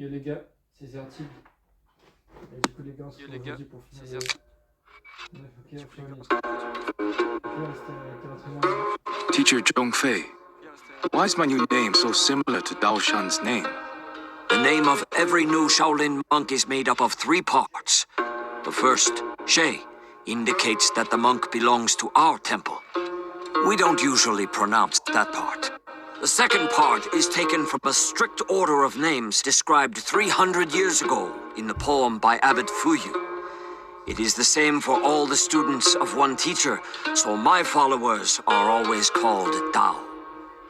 Yo les gars, c'est Zertig. Et du coup les gars, on se retrouve aujourd'hui pour finir le... Bref, ok, Teacher Zhongfei, why is my new name so similar to Dao Shan's name? The name of every new Shaolin monk is made up of 3 parts. The first, She, indicates that the monk belongs to our temple. We don't usually pronounce that part. The second part is taken from a strict order of names described 300 years ago in the poem by Abbot Fuyu. It is the same for all the students of one teacher, so my followers are always called Dao.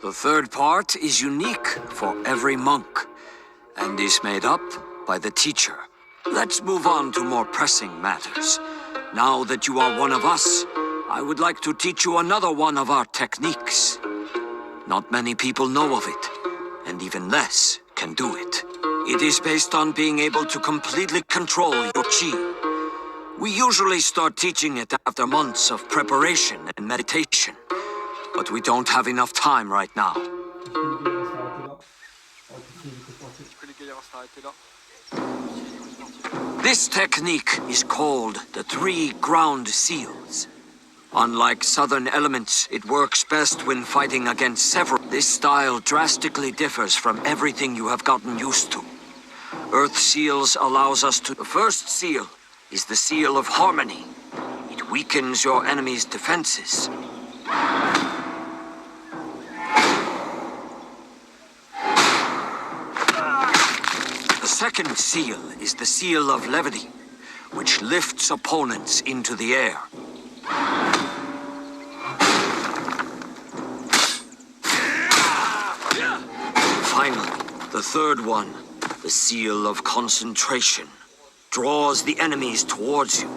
The third part is unique for every monk, and is made up by the teacher. Let's move on to more pressing matters. Now that you are one of us, I would like to teach you another one of our techniques. Not many people know of it, and even less can do it. It is based on being able to completely control your chi. We usually start teaching it after months of preparation and meditation, but we don't have enough time right now. This technique is called the 3 ground seals. Unlike southern elements, it works best when fighting against several. This style drastically differs from everything you have gotten used to. Earth seals allows us to... The first seal is the seal of harmony. It weakens your enemy's defenses. The second seal is the seal of levity, which lifts opponents into the air. Finally, the third one, the seal of concentration, draws the enemies towards you.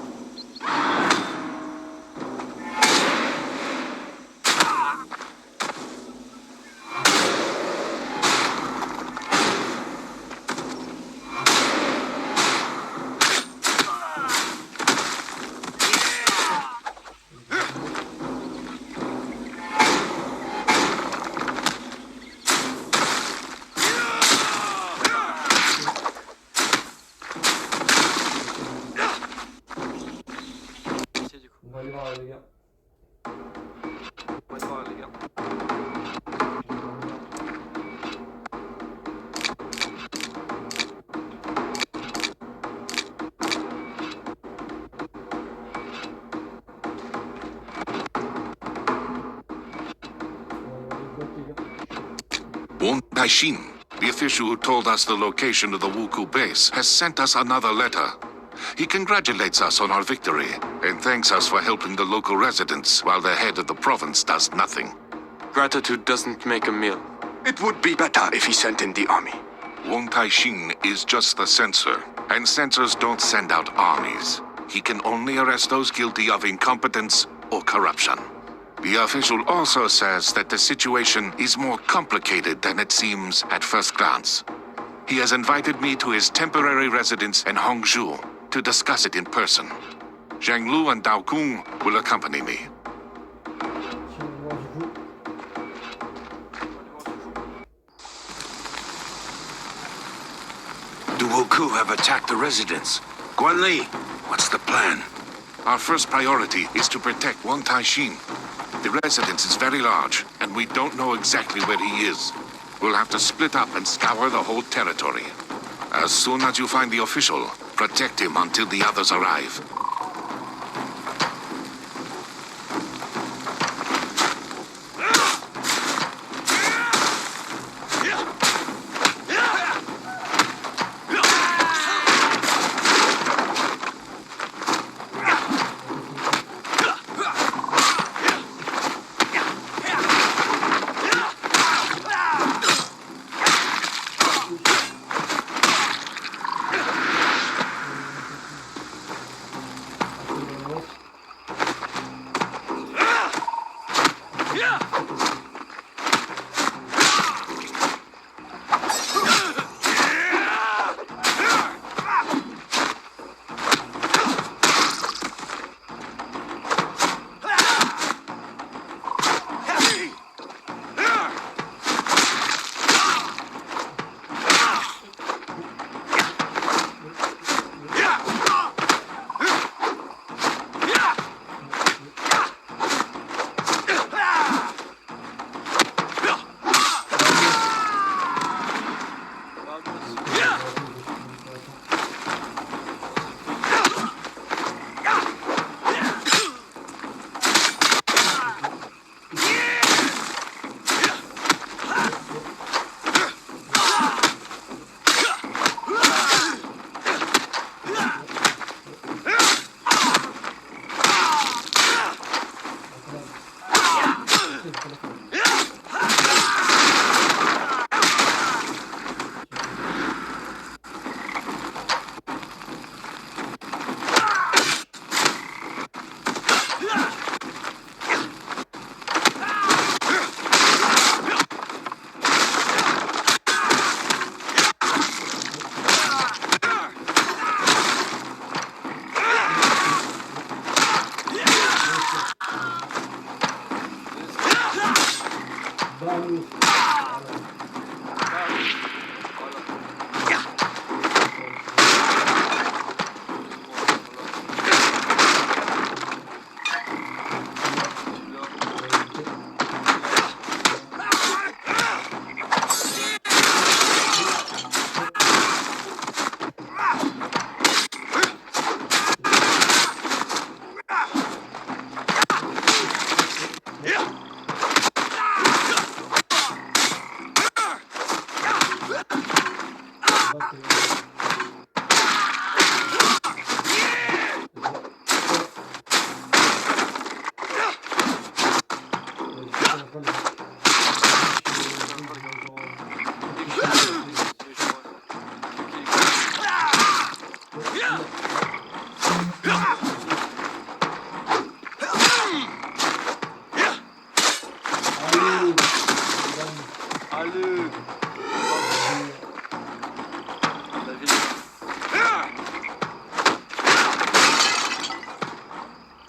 On va aller voir les gars. Wong Taishin, the official who told us the location of the Wuku base, has sent us another letter. He congratulates us on our victory and thanks us for helping the local residents while the head of the province does nothing. Gratitude doesn't make a meal. It would be better if he sent in the army. Wong Taishin is just the censor, and censors don't send out armies. He can only arrest those guilty of incompetence or corruption. The official also says that the situation is more complicated than it seems at first glance. He has invited me to his temporary residence in Hongzhou to discuss it in person. Zhang Lu and Dao Kung will accompany me. The Wuku have attacked the residence. Guan Li, what's the plan? Our first priority is to protect Wang Taishin. The residence is very large, and we don't know exactly where he is. We'll have to split up and scour the whole territory. As soon as you find the official, protect him until the others arrive.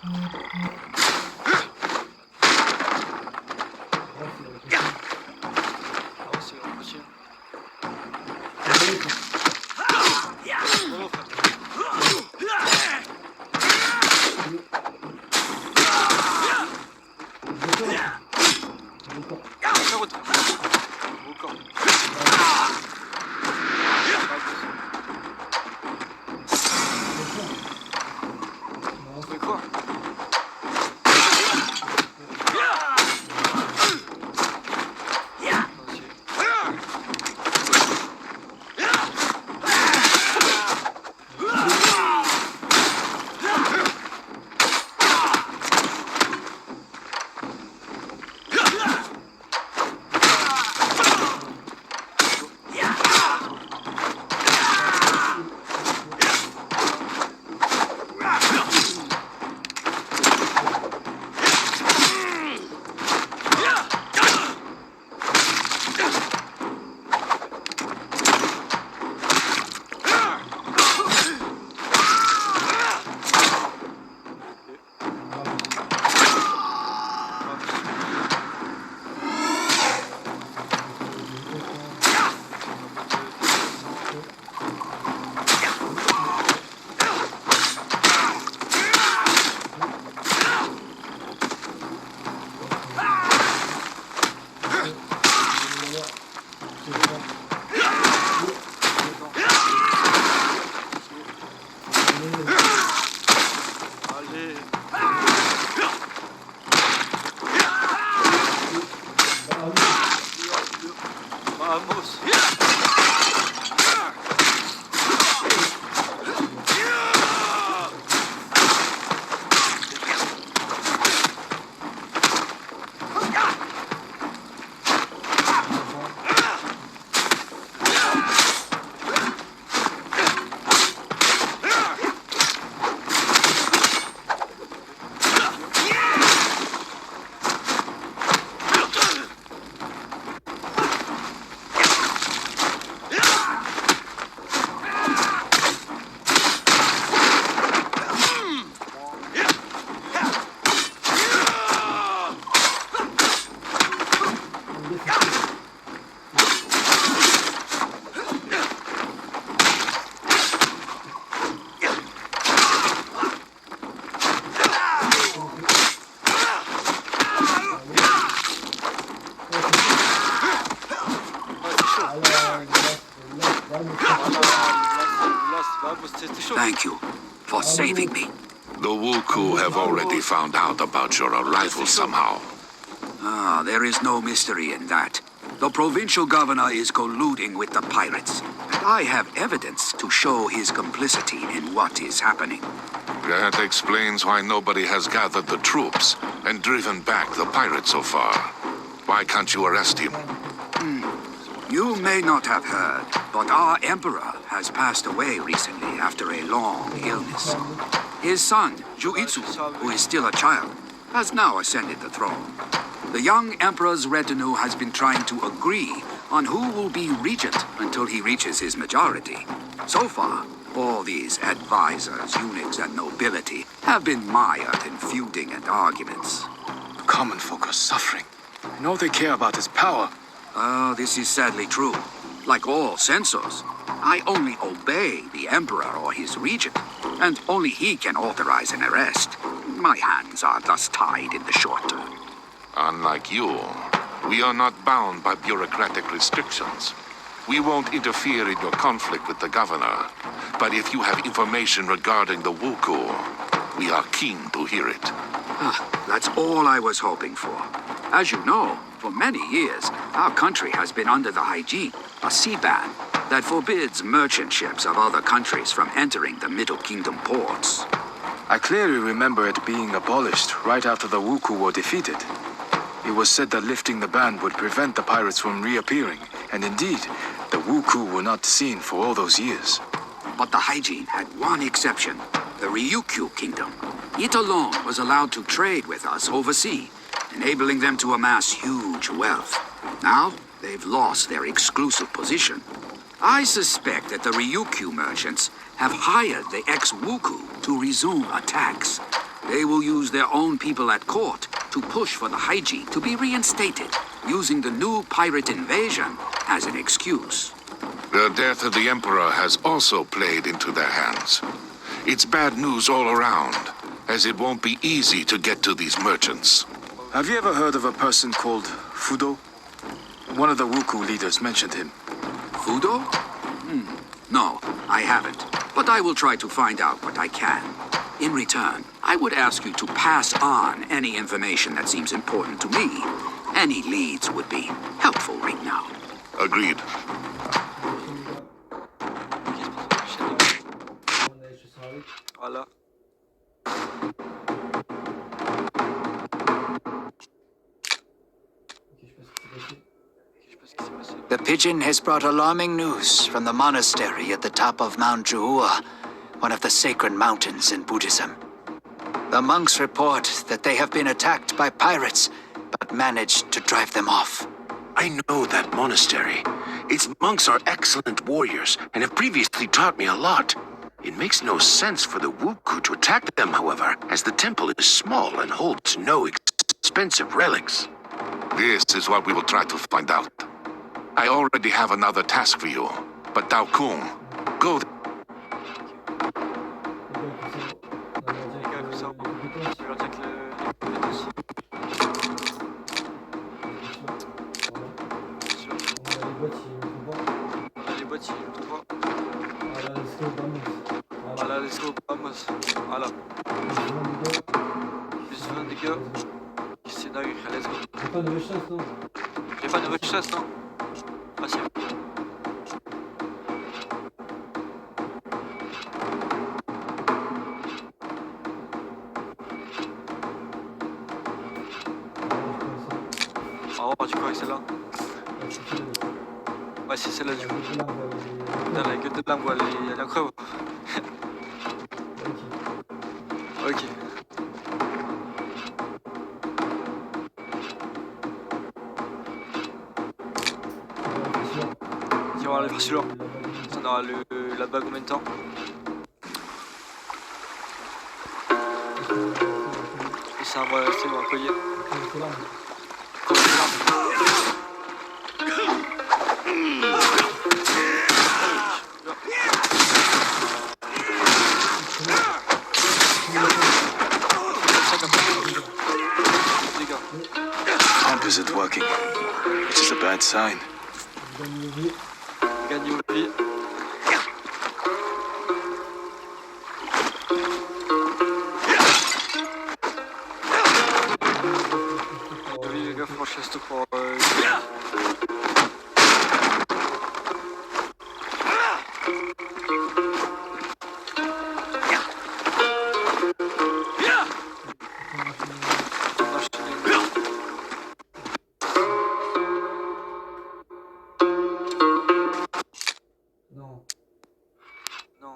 Bref, il y a la prochaine. Ah ouais, c'est la prochaine. Allez, quoi. Bravo, frère. Frère, autre. Au corps. Mais quoi? Allez. Vamos. Thank you for saving me. The Wuku have already found out about your arrival somehow. Ah, there is no mystery in that. The provincial governor is colluding with the pirates, and I have evidence to show his complicity in what is happening. That explains why nobody has gathered the troops and driven back the pirates so far. Why can't you arrest him? You may not have heard, but our emperor has passed away recently after a long illness. His son, Juitsu, who is still a child, has now ascended the throne. The young emperor's retinue has been trying to agree on who will be regent until he reaches his majority. So far, all these advisors, eunuchs, and nobility have been mired in feuding and arguments. Common folk are suffering, and all they care about is power. This is sadly true. Like all censors, I only obey the emperor or his regent, and only he can authorize an arrest. My hands are thus tied in the short term. Unlike you, we are not bound by bureaucratic restrictions. We won't interfere in your conflict with the governor. But if you have information regarding the Wuku, we are keen to hear it. That's all I was hoping for. As you know, for many years, our country has been under the Haiji, a sea ban that forbids merchant ships of other countries from entering the Middle Kingdom ports. I clearly remember it being abolished right after the Wuku were defeated. It was said that lifting the ban would prevent the pirates from reappearing, and indeed, the Wuku were not seen for all those years. But the Haijin had one exception, the Ryukyu Kingdom. It alone was allowed to trade with us overseas, enabling them to amass huge wealth. Now, they've lost their exclusive position. I suspect that the Ryukyu merchants have hired the ex-Wuku to resume attacks. They will use their own people at court to push for the Haiji to be reinstated, using the new pirate invasion as an excuse. The death of the Emperor has also played into their hands. It's bad news all around, as it won't be easy to get to these merchants. Have you ever heard of a person called Fudo? One of the Wuku leaders mentioned him. Fudo? No, I haven't. But I will try to find out what I can. In return, I would ask you to pass on any information that seems important to me. Any leads would be helpful right now. Agreed. On est chez Sarah. Voilà. Ok, je sais pas ce qui s'est passé. Je sais pas ce qui s'est passé. The pigeon has brought alarming news from the monastery at the top of Mount Juhua, one of the sacred mountains in Buddhism. The monks report that they have been attacked by pirates, but managed to drive them off. I know that monastery. Its monks are excellent warriors and have previously taught me a lot. It makes no sense for the Wuku to attack them, however, as the temple is small and holds no expensive relics. This is what we will try to find out. I already have another task for you, but Dao Kung, go. Les gars, il faut savoir. On va dire Les gars, que comme ça, les je compétences. vais leur dire que les Bien sûr. compétences. Voilà. On a les boîtes, ils ne trouvent pas. On a les boîtes, il me faut pas. Voilà, let's go, vamos. Voilà. Voilà, let's go, vamos. Voilà. Plus 20 dégâts. Scénario, let's go. J'ai pas de nouvelle chasse, non? J'ai pas de nouvelle chasse, non? Ah si. Ah ouais, tu crois que c'est celle-là? Ouais, c'est celle-là du coup. Putain, la gueule de l'âme, elle est incroyable. Ok. Tiens, on va aller faire celui-là. Ça on aura la bague combien de temps? Et c'est un bon, un collier. Pump isn't working, which is a bad sign. Gagner au pied. Oui, les gars, faut que je fasse tout pour. Non. Non,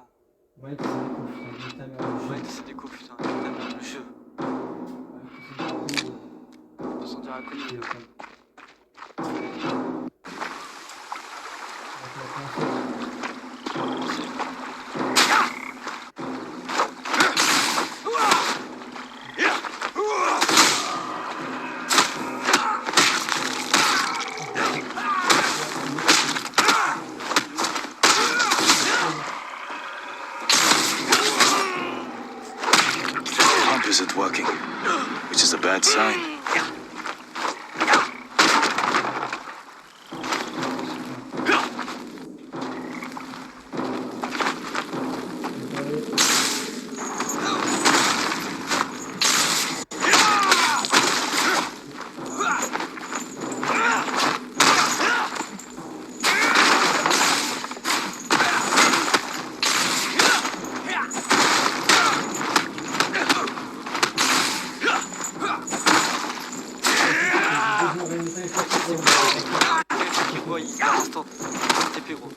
Ouais, c'est des coups, putain. Putain, mais ouais, c'est des coups, putain. Putain, le jeu. On peut sentir un collier. Pump isn't working, which is a bad sign. Ouais, il a instant. TP gros.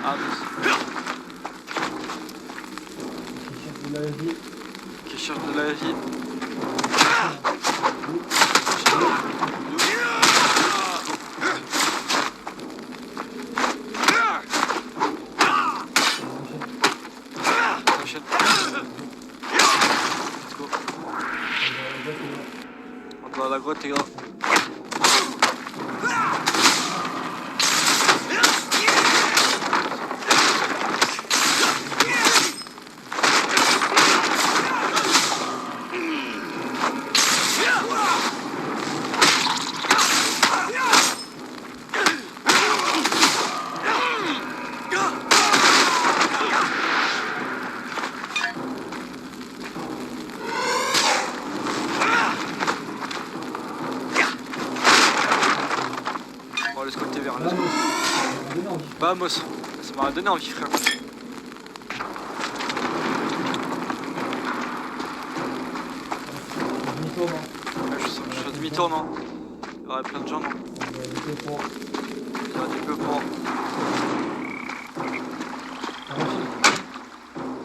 Ah, de la vie. qui cherche de la vie. gros, t'es gros. Bon, laisse côté vers là. Vamos, ça m'a donné envie, frère. Demi-tour, non? Ouais, je suis demi-tour, non? Il y aurait plein de gens, non? Il y a des peu pour. Il y aurait des peu pour.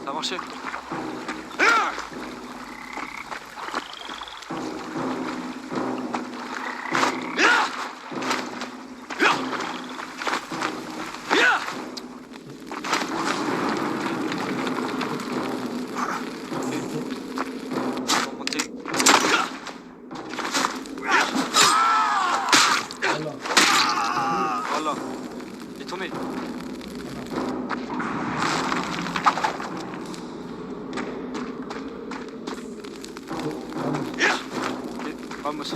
Ça a marché. On va monter. Voilà. Il est tombé. Ok, vamos.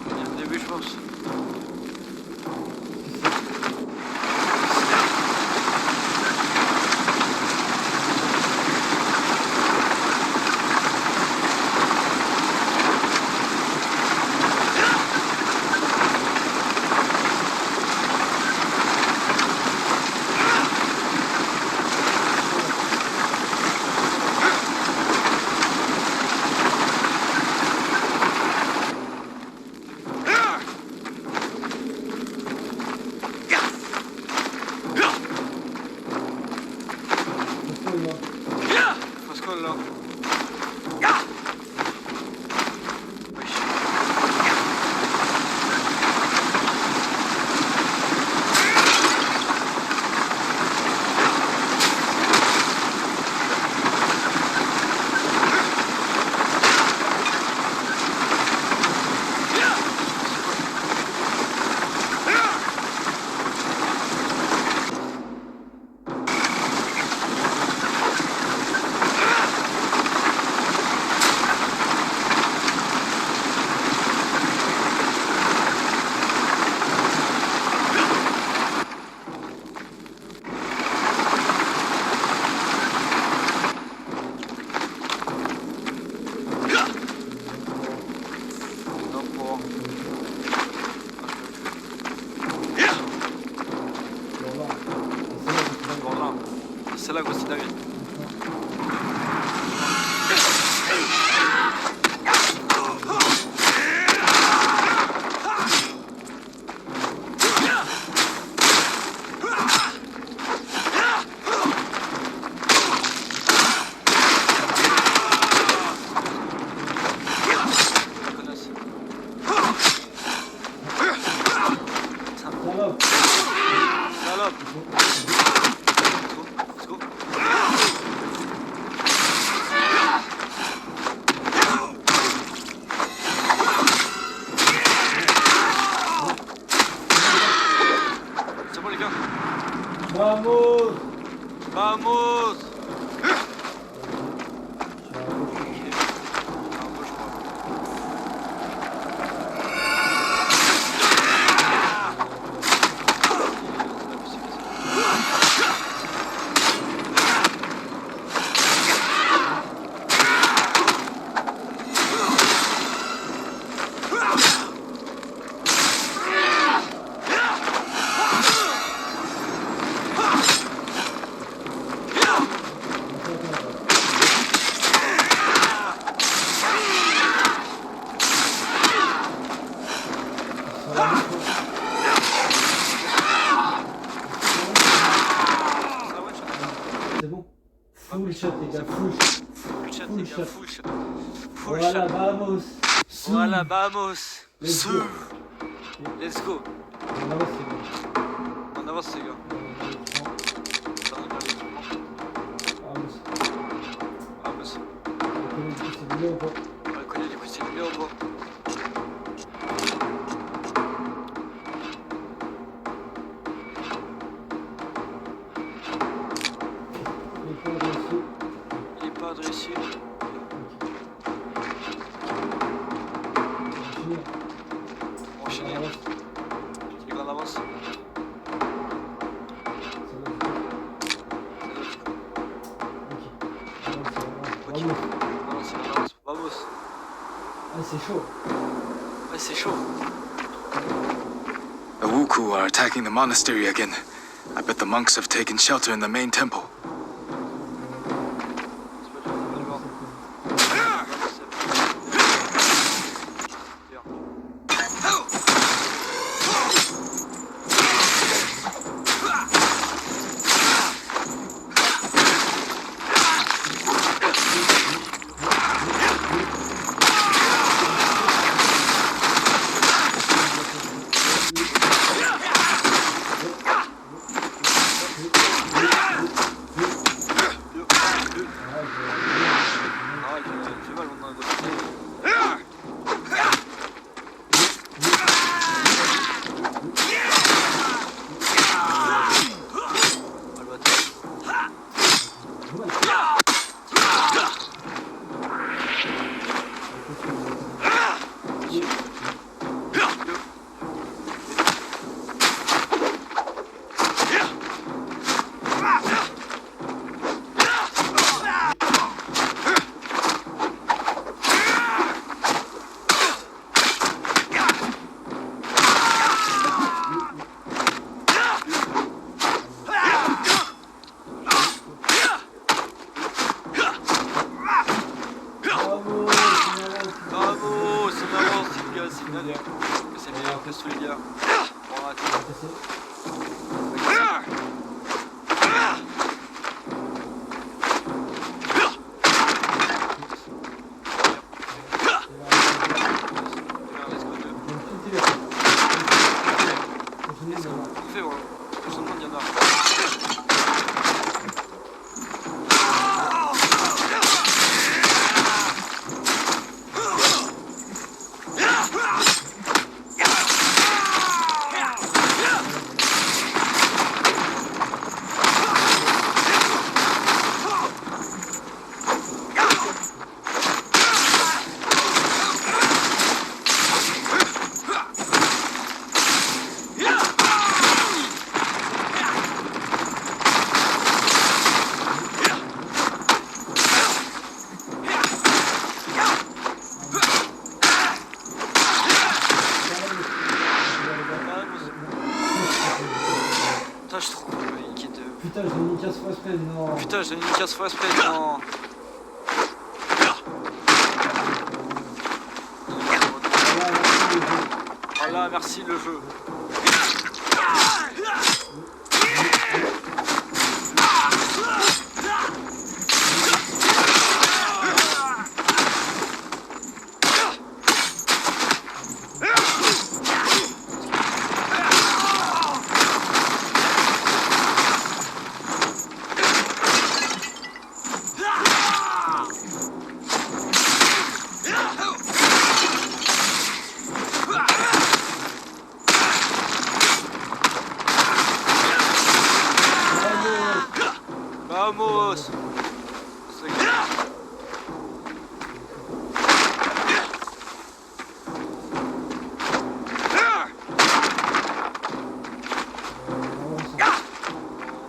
Il y a un début, je pense. Fosco là. C'est là, grosse dinguerie. Salope. Let's go. C'est bon les gars. Vamos! Vamos. C'est bon? Full shot les gars, full shot. Full shot les gars, full shot. Full Voilà, shot. vamos! Voilà, vamos. Let's go! Let's go. On avance, c'est bon. On avance les gars. Ça regarde l'équipement. Vamos. On va connaître du coup c'est bien ou pas. Il est pas adressé. On va enchaîner. Tu les gars en avance. Ok. Avance. Vamos. Ah, c'est chaud. Ouais, c'est chaud. The Wuku are attacking the monastery again. I bet the monks have taken shelter in the main temple. Putain, j'ai mis 15 fois spell, non. Putain, j'ai mis 15 fois spell, non. Voilà, merci le jeu. Vamos!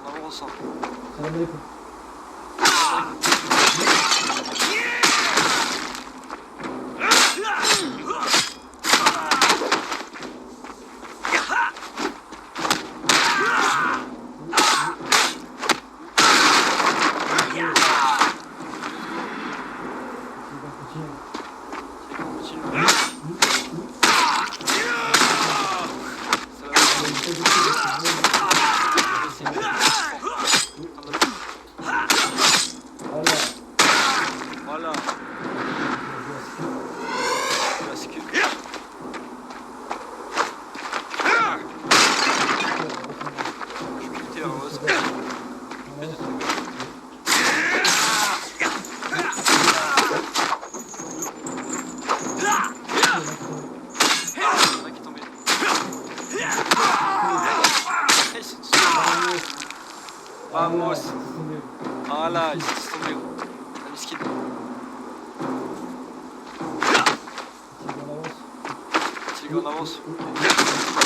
On avance. Ça va aller. Voilà. Voilà, il s'est tombé gros. La misquine. Tigre Tigre en en avance. avance.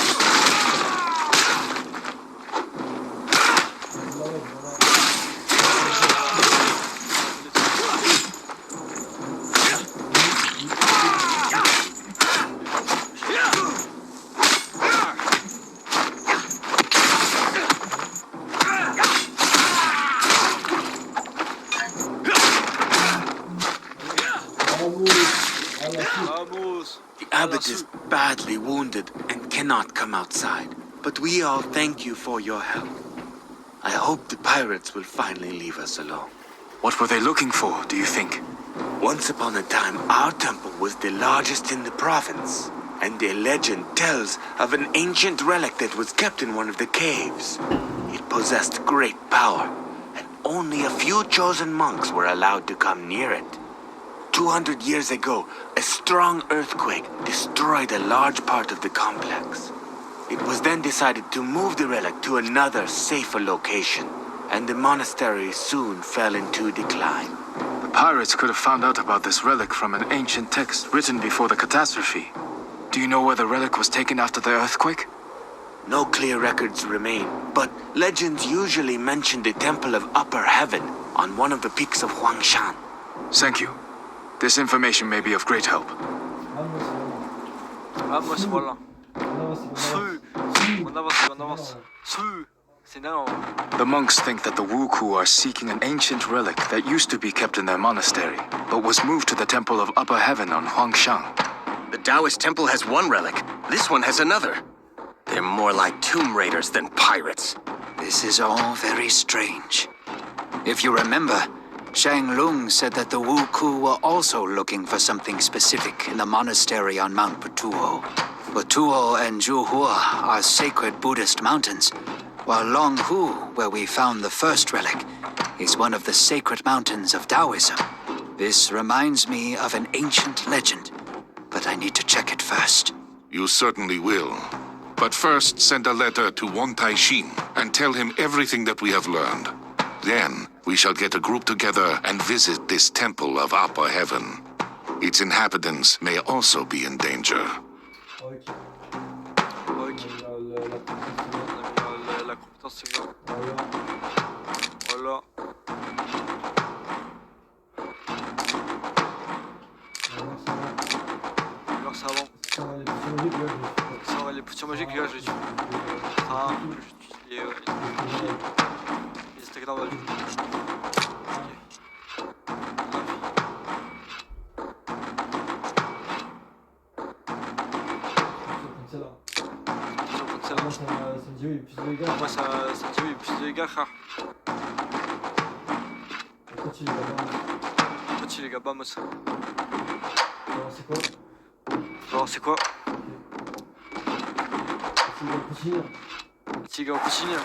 Vamos. The abbot is badly wounded and cannot come outside. But we all thank you for your help. I hope the pirates will finally leave us alone. What were they looking for, do you think? Once upon a time, our temple was the largest in the province. And a legend tells of an ancient relic that was kept in one of the caves. It possessed great power, and only a few chosen monks were allowed to come near it. 200 years ago, a strong earthquake destroyed a large part of the complex. It was then decided to move the relic to another, safer location, and the monastery soon fell into decline. The pirates could have found out about this relic from an ancient text written before the catastrophe. Do you know where the relic was taken after the earthquake? No clear records remain, but legends usually mention the Temple of Upper Heaven on one of the peaks of Huangshan. Thank you. This information may be of great help. Vamos, voilà. On avance. On avance. C'est énervant. The monks think that the Wuku are seeking an ancient relic that used to be kept in their monastery, but was moved to the Temple of Upper Heaven on Huangshan. The Taoist temple has one relic. This one has another. They're more like tomb raiders than pirates. This is all very strange. If you remember, Shang Lung said that the Wuku were also looking for something specific in the monastery on Mount Putuo. Putuo and Zhuhua are sacred Buddhist mountains, while Longhu, where we found the first relic, is one of the sacred mountains of Taoism. This reminds me of an ancient legend, but I need to check it first. You certainly will. But first, send a letter to Wan Taishin and tell him everything that we have learned. Then, we shall get a group together and visit this Temple of Upper Heaven. Its inhabitants may also be in danger. Ok. Ok. La compétence sauvegarde. Voilà. Alors ça avance. Ça va, les potions magiques, là, je les tue. Ah, je tue les Instagram. Moi ça me dit oui, plus de dégâts, frère. Continue les gars, vamos. Alors c'est quoi? Alors c'est quoi? Continue. Tigre, on continue.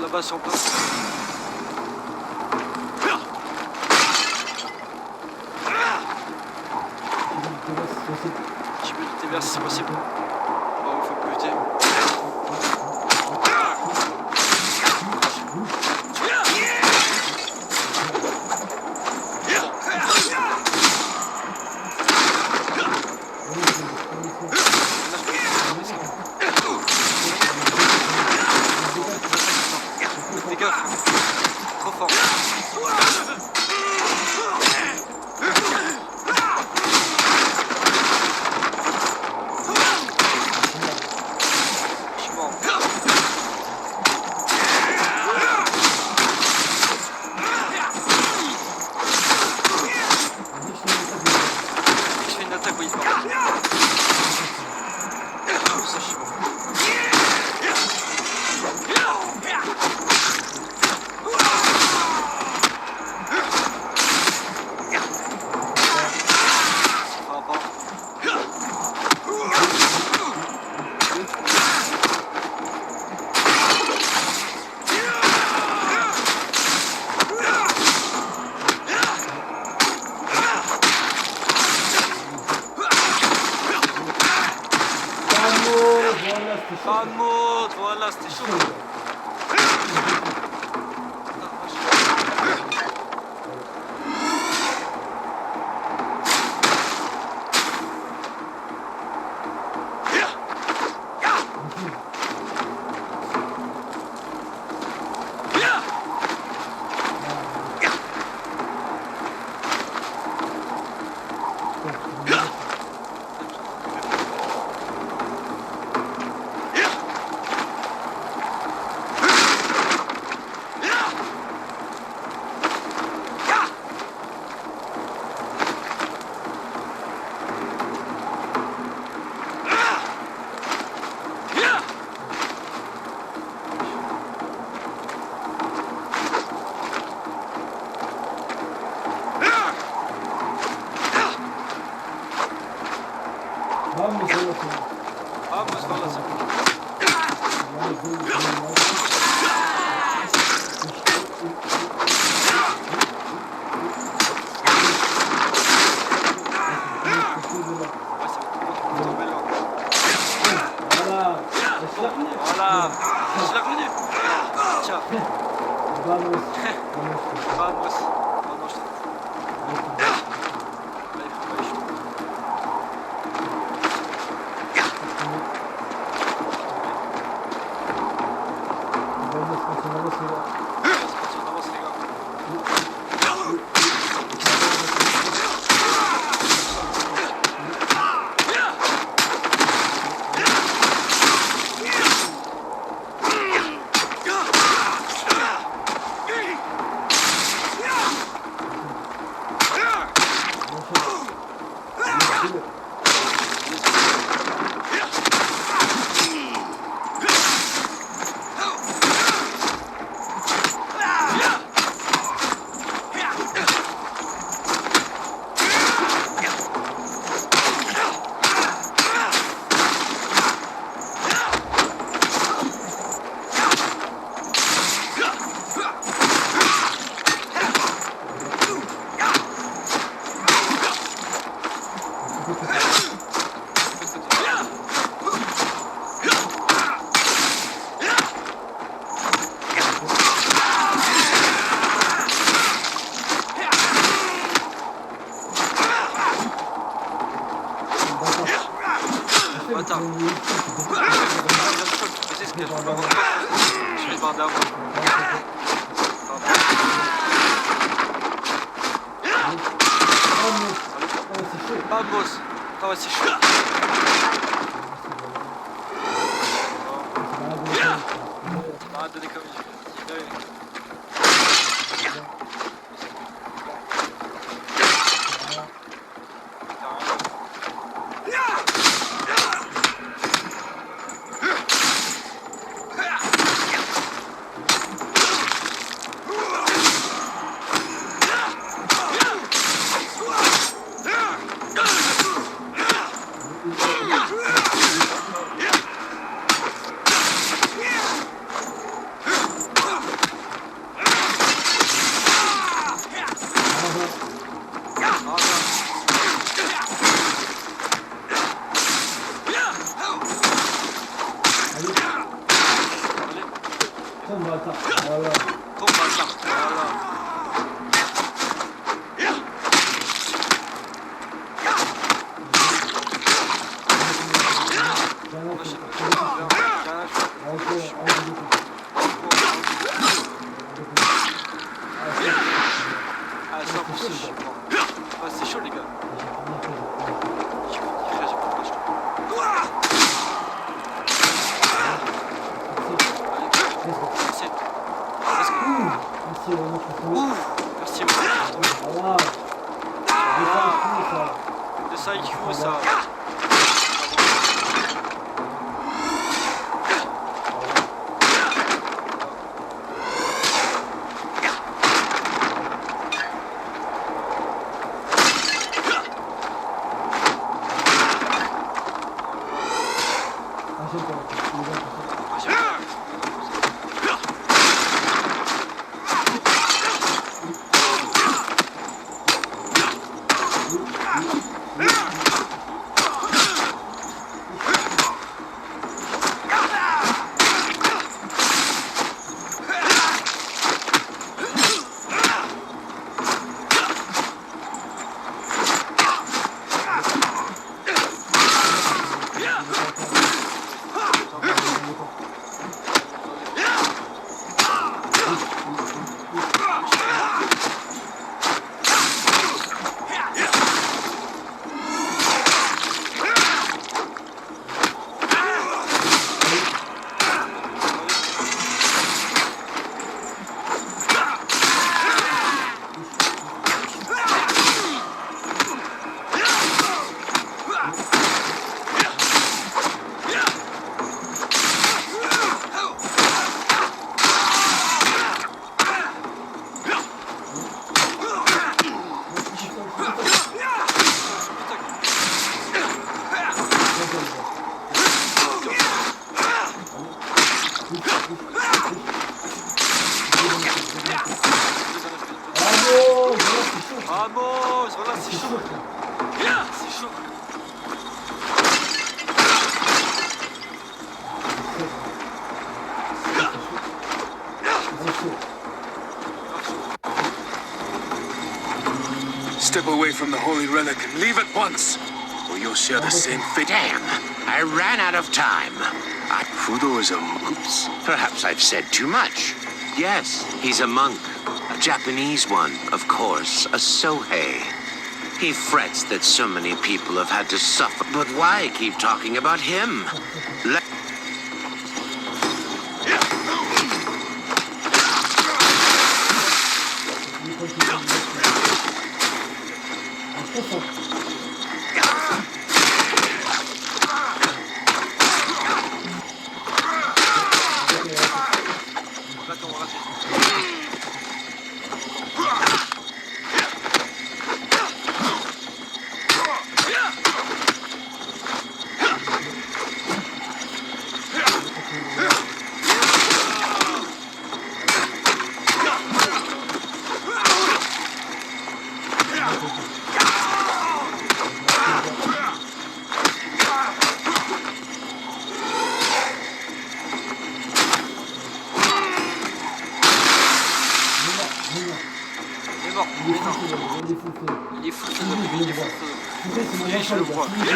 Là-bas, si on peut. c'est possible. Oh, faut me buter. Fais gaffe. Trop fort. Je suis mort. Je fais une attaque, oui, c'est pas mal. Ça, je suis mort. Vamos, voilà, c'était chaud. Vamos, voilà, c'est bon. Voilà, je l'ai revenu. Tiens. Vamos. Vamos. Oh non, je t'ai... Allez, faut pas les choses. Attends. Je vais bander avant. Vamos. Ah ouais, c'est chaud. Arrête de déconner. chaud, les gars. Ouais, c'est chaud, les gars. J'ai fini après, Il réagit pas, je Allez, merci. Merci, vraiment, Merci, ouais. Voilà. Ça, il faut ça. Vamos, voilà, c'est chaud. C'est chaud. Step away from the holy relic and leave at once, or you'll share the same fate. Damn, I ran out of time. Fudo is a monk. Perhaps I've said too much. Yes, he's a monk. A Japanese one, of course, a Sohei. He frets that so many people have had to suffer. But why keep talking about him?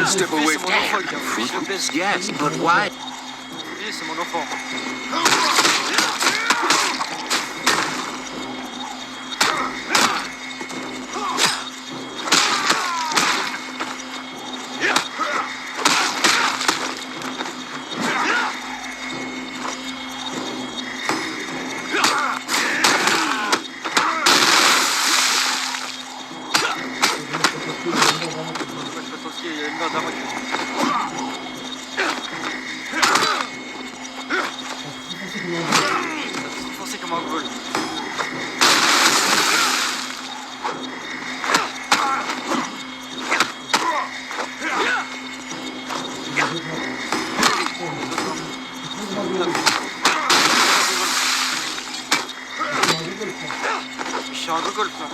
Step away from Yes, but why? C'est mon enfant. Foncé comme un vol. Je suis un gogol, là.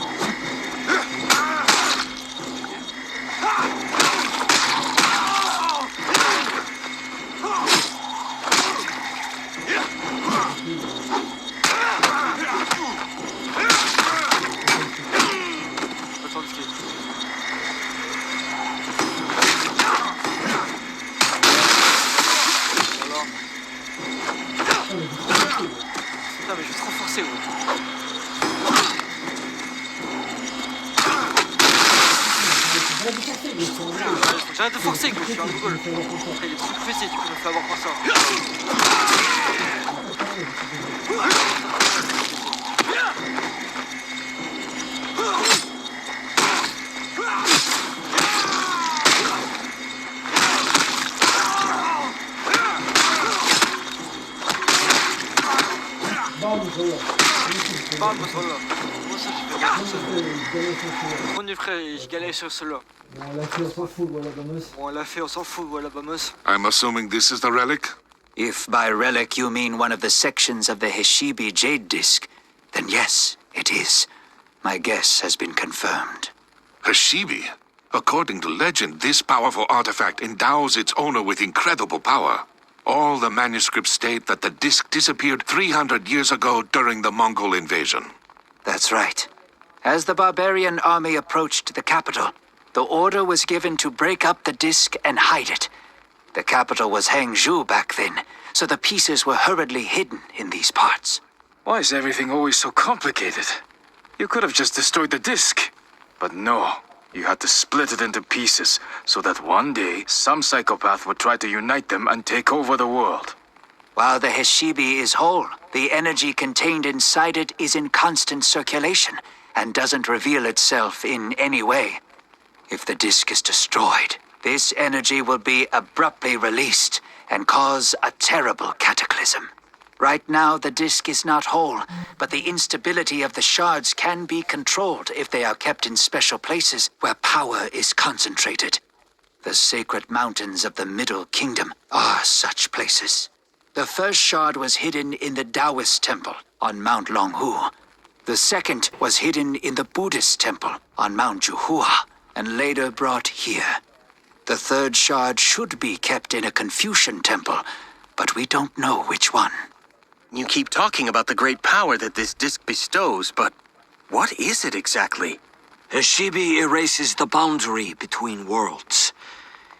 Putain, mais je vais te renforcer, ouais. pas de forcer, mais c'est un Ouais, faut que j'arrête de forcer, gros, je suis un gogol. Après, il est trop fessé, du coup, je me fais avoir par ça. Bam, voilà. Moi, ça, j'ai fait gaffe. Mon frère, je galère sur cela. Bon, on l'a fait, on s'en fout, voilà, vamos. Bon, on l'a fait, on s'en fout, voilà, vamos. I'm assuming this is the relic? If by relic you mean one of the sections of the Heshibi jade disc, then yes, it is. My guess has been confirmed. Hashibi? According to legend, this powerful artifact endows its owner with incredible power. All the manuscripts state that the disc disappeared 300 years ago during the Mongol invasion. That's right. As the barbarian army approached the capital, the order was given to break up the disc and hide it. The capital was Hangzhou back then, so the pieces were hurriedly hidden in these parts. Why is everything always so complicated? You could have just destroyed the disc. But no, you had to split it into pieces, so that one day, some psychopath would try to unite them and take over the world. While the Heshibi is whole, the energy contained inside it is in constant circulation, and doesn't reveal itself in any way. If the disc is destroyed, this energy will be abruptly released and cause a terrible cataclysm. Right now, the disc is not whole, but the instability of the shards can be controlled if they are kept in special places where power is concentrated. The sacred mountains of the Middle Kingdom are such places. The first shard was hidden in the Taoist temple on Mount Longhu. The second was hidden in the Buddhist temple on Mount Juhua, and later brought here. The third shard should be kept in a Confucian temple, but we don't know which one. You keep talking about the great power that this disc bestows, but what is it exactly? Heshibi erases the boundary between worlds.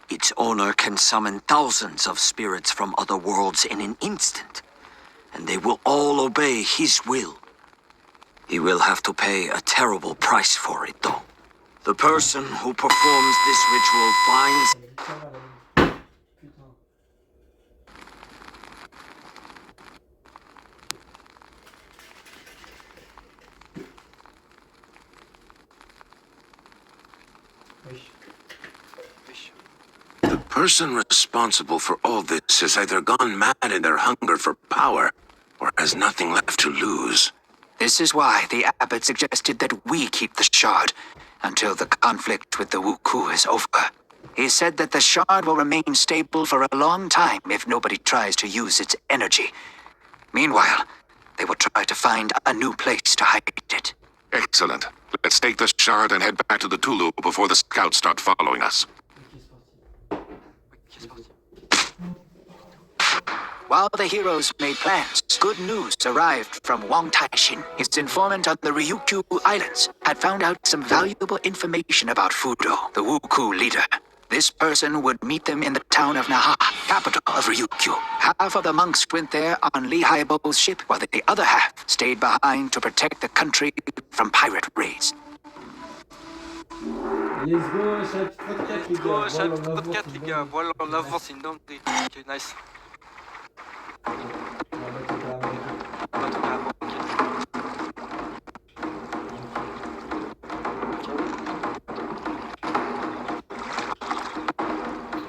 Its owner can summon thousands of spirits from other worlds in an instant, and they will all obey his will. He will have to pay a terrible price for it, though. The person who performs this ritual binds... The person responsible for all this has either gone mad in their hunger for power, or has nothing left to lose. This is why the abbot suggested that we keep the shard until the conflict with the Wuku is over. He said that the shard will remain stable for a long time if nobody tries to use its energy. Meanwhile, they will try to find a new place to hide it. Excellent. Let's take the shard and head back to the Tulu before the scouts start following us. While the heroes made plans, good news arrived from Wang Taishin. His informant on the Ryukyu Islands had found out some valuable information about Fudo, the Wuku leader. This person would meet them in the town of Naha, capital of Ryukyu. Half of the monks went there on Li Haibo's ship, while the other half stayed behind to protect the country from pirate raids. Let's go, chapitre 34, les gars. Go, Voilà, chapitre on avance, 34, les gars. Voilà, on avance, c'est une dinguerie. Ok, nice. On va mettre la- Bateau carrément, ok.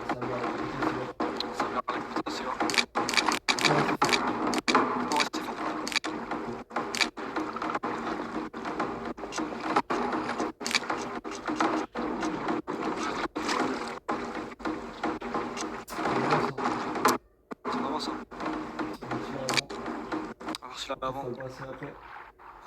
Ça va, Ça va, putain, c'est vrai. c'est bon. Bon, c'est fait. C'est vraiment ça. Alors, celui-là avant. Faut le passer après.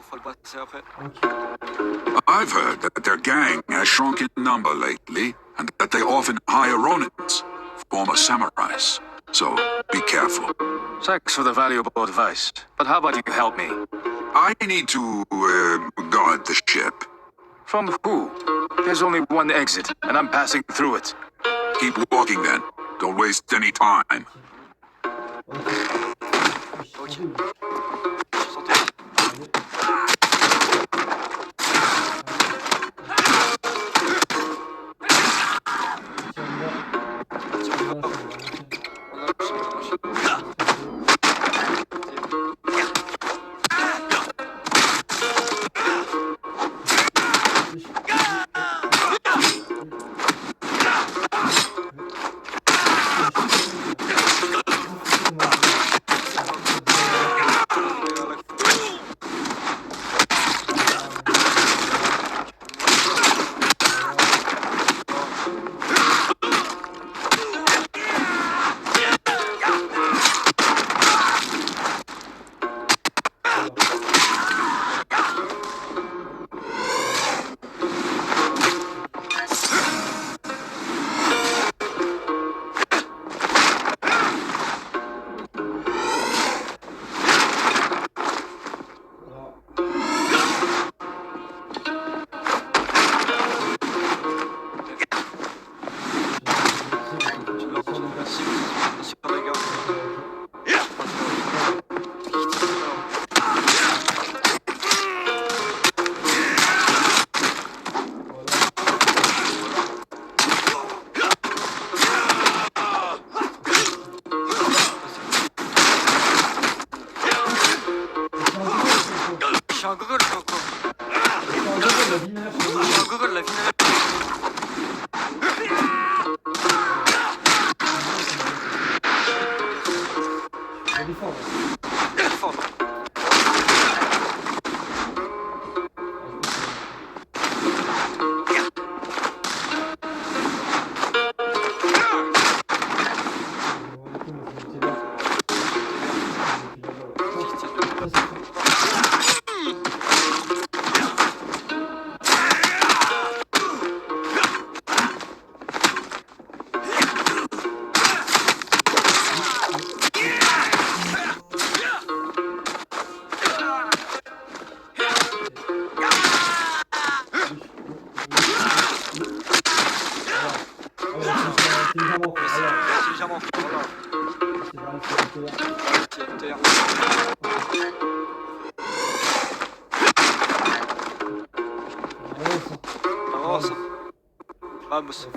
Faut le passer après. Ok. I've heard that their gang has shrunk in number lately, and that they often hire ronins, former samurais. So, be careful. Thanks for the valuable advice. But how about you help me? I need to, guard the ship. From who? There's only one exit, and I'm passing through it. Keep walking then. Don't waste any time. Ok. Je suis santé. la vie nage. Oh, Google, la vie nage. Je vais défendre. Défendre. Intelligemment, voilà. C'est terre. Avance. Vamos.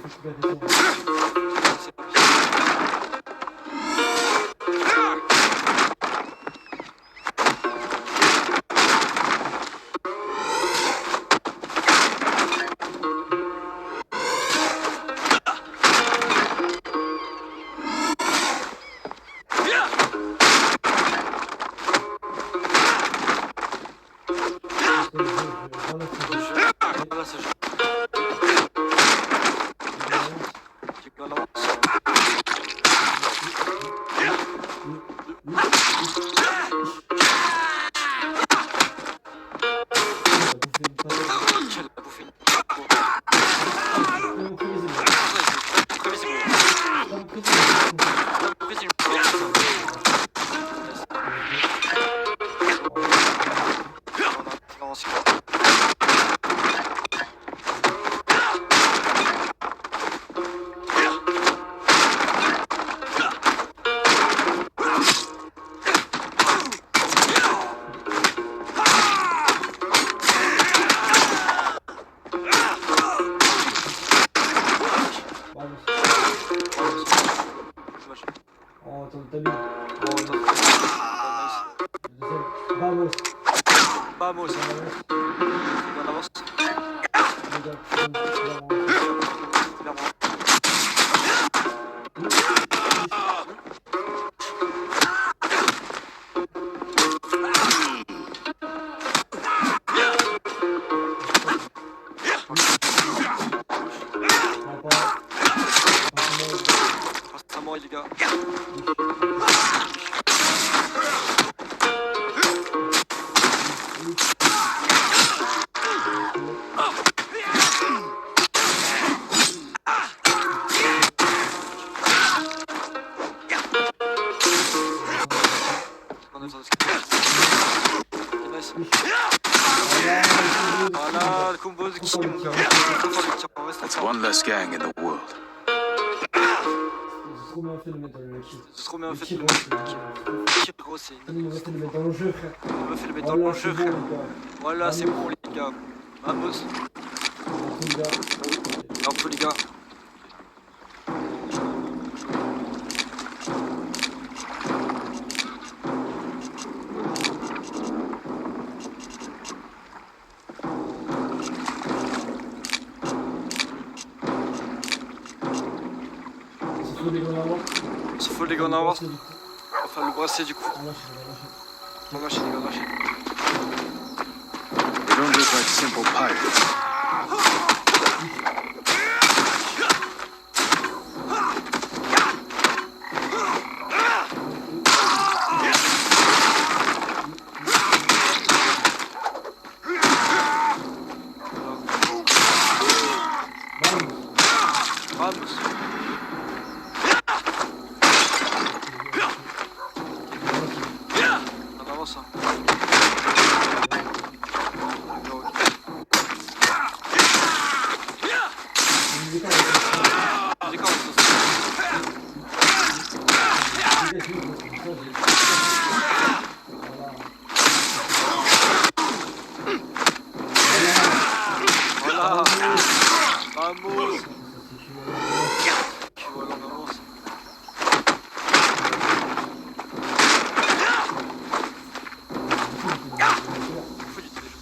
Voilà ce jeu. Tu peux l'avance. Quelle a bouffé une... Oh, attends, t'as mis. Oh, attends. Vamos. Vamos. On avance. Passe à moi, les gars. Voilà, le combo de qui, mon gars. It's one less gang in the world. C'est trop bien fait de mettre dans le kill. C'est trop bien fait de le kill. kill, gros, c'est On m'a fait de le mettre dans le jeu, frère. On m'a fait le mettre dans le jeu, frère. Voilà, c'est bon, les gars. Vamos. Un peu, les gars. Il faut les gars en avance. Enfin, le brasser du coup. On va lâcher, les gars, lâcher. They don't look like simple pirates. Vamos. On avance. Voilà. Vamos. Voilà, on avance. Faut du téléjeu.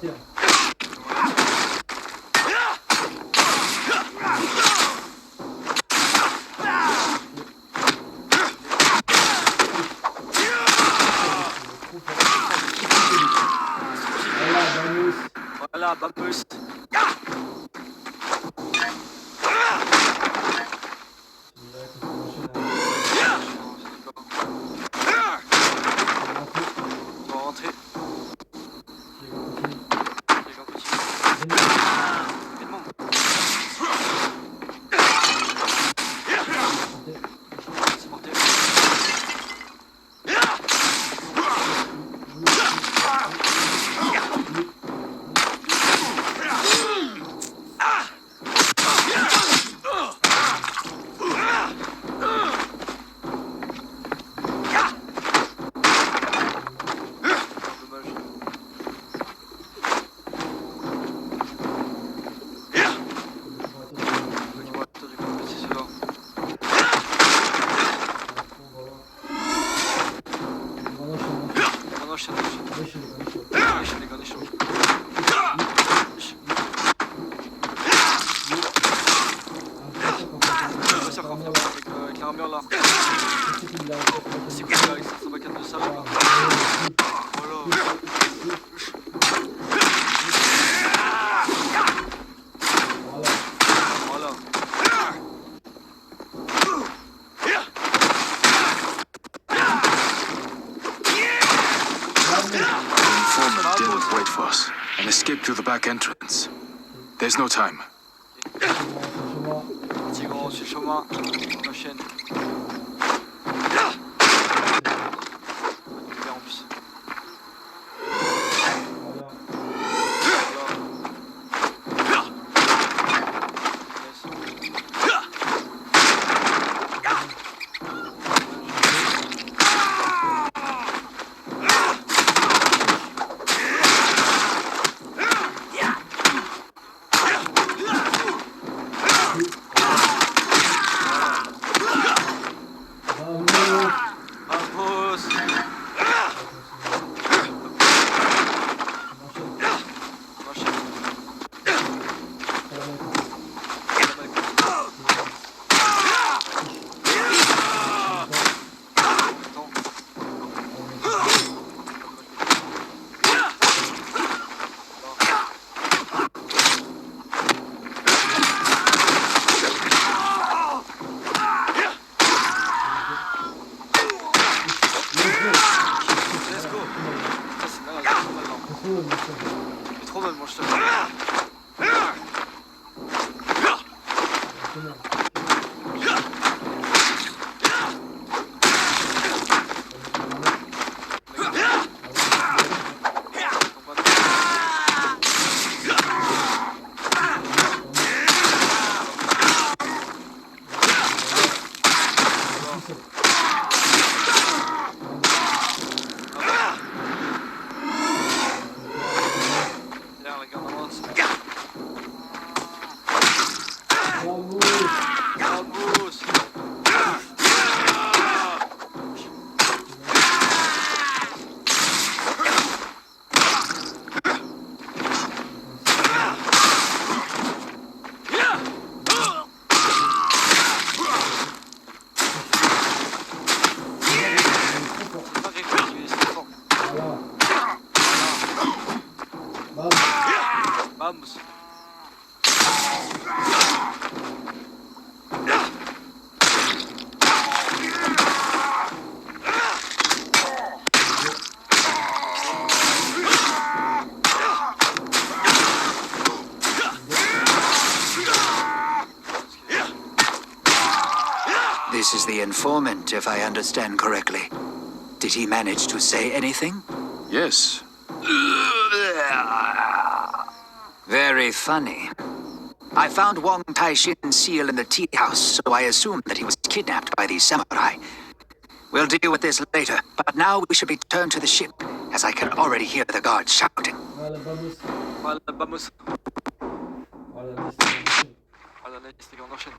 terre. Voilà, Bambus. On va rentrer. Les gars, continue. Rapidement. C'est porté. Avec l'armure là. C'est cool là, avec sa sabacane de sable là. Voilà. Voilà. The informant didn't wait for us and escaped through the back entrance. There's no time. Tigran sur le chemin, on enchaîne. En plus. Trop mal, moi je te Vamos. This is the informant, if I understand correctly. Did he manage to say anything? Yes. Very funny. I found Wong Tai-shin's seal in the tea house, so I assumed that he was kidnapped by these samurai. We'll deal with this later, but now we should return to the ship, as I can already hear the guards shouting. Voilà, vamos. Voilà, vamos. Voilà, laisse-le. Voilà, laisse les gars, on enchaîne.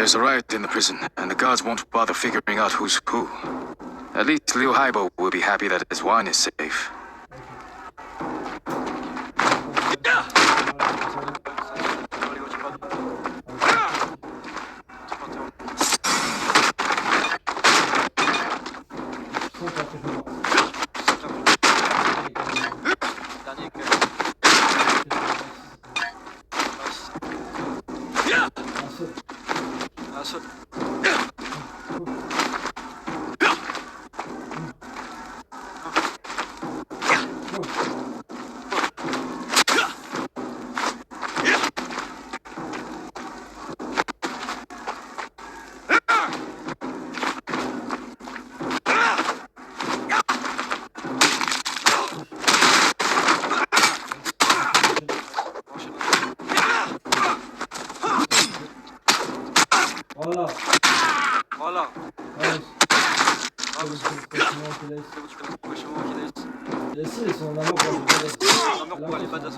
There's a riot in the prison, and the guards won't bother figuring out who's who. At least Liu Haibo will be happy that his wine is safe. Voilà. Ouais, Vamos. Et si, ils sont en amour pour les badass. En amour pour les badass.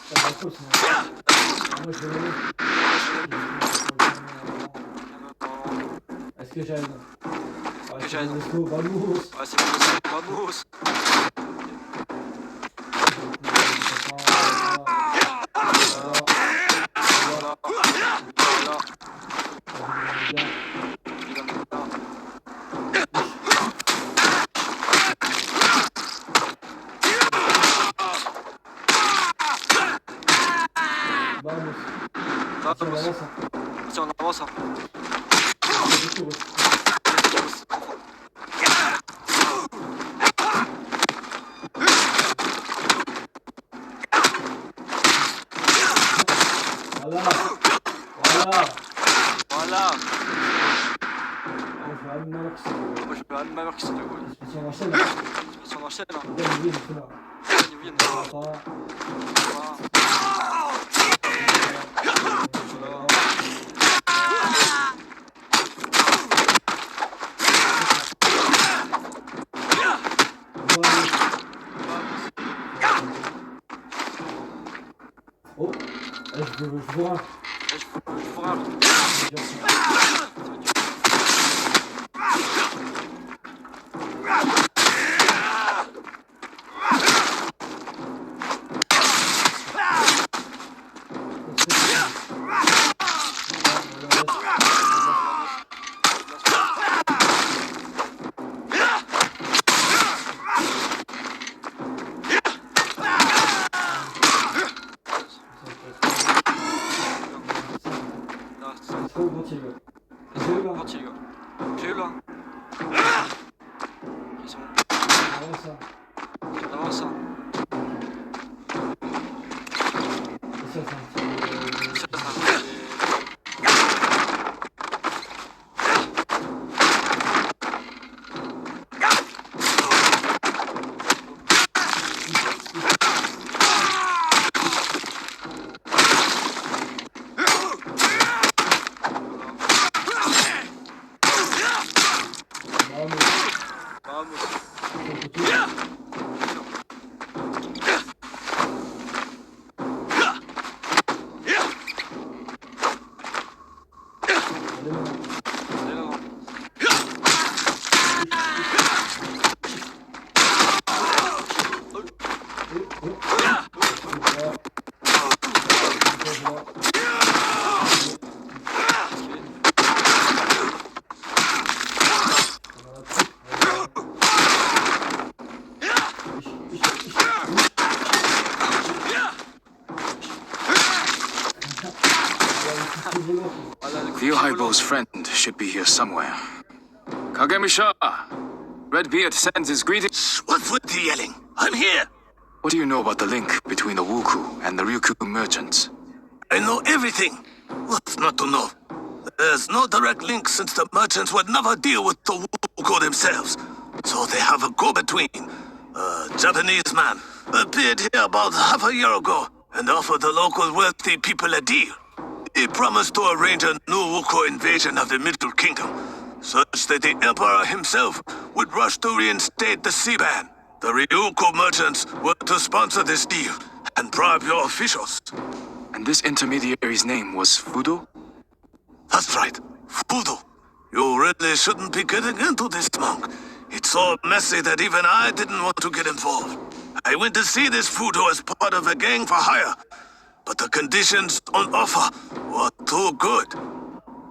Ça va trop, sinon. Moi, je vais aller. Est-ce que j'aide? Est-ce que j'aide? Let's go, vamos. Ouais, c'est bon, vamos. Tiens, on avance. Voilà. Moi je vais à ma mère qui se déroule. Si on enchaîne, Si on enchaîne, là. viens. Oh, je vois. Je vois. J'ai eu là. Ils sont. On avance. Liu Haibo's friend should be here somewhere. Kagemisha! Redbeard sends his greetings. What's with the yelling? I'm here. What do you know about the link between the Wuku and the Ryukyu merchants? I know everything. What's not to know? There's no direct link since the merchants would never deal with the Wuku themselves. So they have a go-between. A Japanese man appeared here about half a year ago and offered the local wealthy people a deal. He promised to arrange a new Wuku invasion of the Middle Kingdom, such that the Emperor himself would rush to reinstate the sea ban. The Ryukyu merchants were to sponsor this deal and bribe your officials. And this intermediary's name was Fudo? That's right. Fudo. You really shouldn't be getting into this, monk. It's so messy that even I didn't want to get involved. I went to see this Fudo as part of a gang for hire, but the conditions on offer were too good.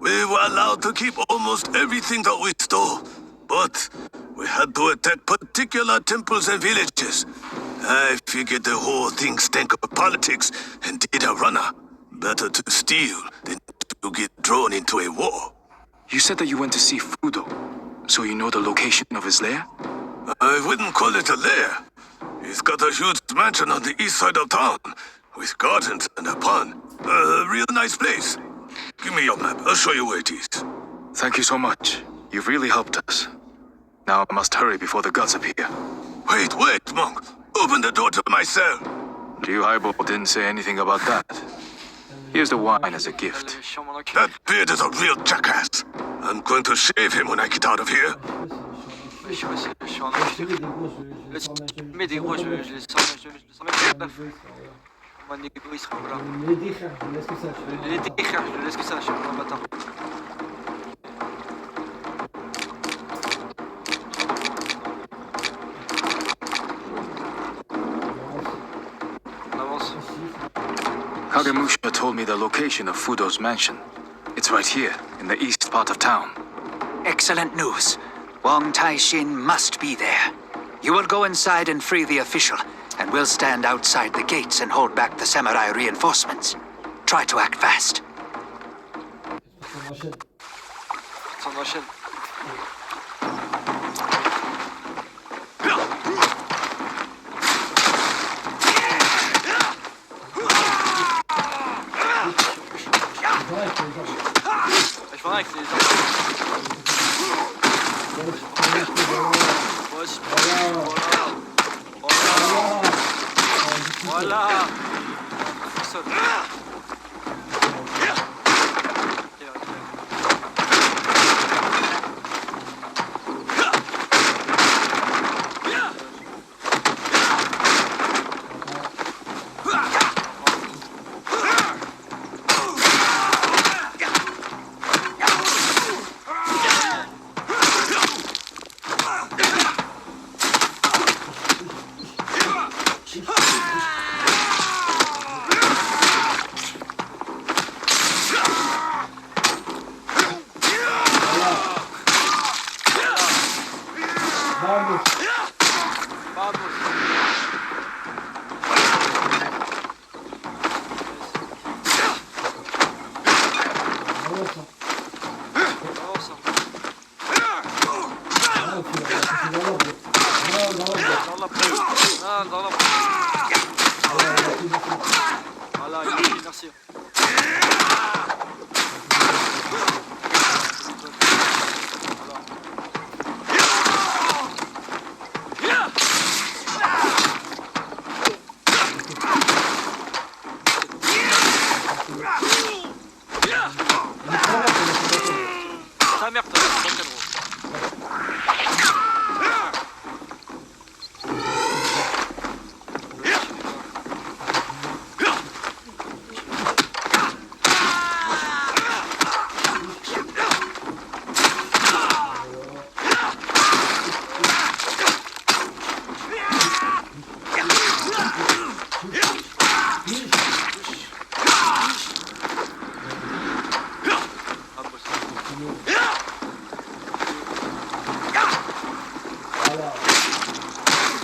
We were allowed to keep almost everything that we stole, but we had to attack particular temples and villages. I figured the whole thing stank of politics and did a runner. Better to steal than to get drawn into a war. You said that you went to see Fudo, so you know the location of his lair? I wouldn't call it a lair. He's got a huge mansion on the east side of town, with gardens and a pond. A real nice place. Give me your map, I'll show you where it is. Thank you so much. You've really helped us. Now I must hurry before the gods appear. Wait, monk. Open the door to my cell. Ryuhaibo didn't say anything about that. Here's the wine as a gift. That beard is a real jackass. I'm going to shave him when I get out of here. Je suis en enculé. Mais des gros, je les sens même bref. Moi, négo, il sera pas là. Les déchets, je laisse que ça. Les déchets, je laisse que ça, je suis un bâtard. On avance. Kagemusha told me the location of Fudo's mansion. It's right here, in the east part of town. Excellent news. Wang Taishin must be there. You will go inside and free the official, and we'll stand outside the gates and hold back the samurai reinforcements. Try to act fast. On enchaîne. Je vois avec les gens. Voilà. Voilà, merci. Ta merde, c'est pas très drôle.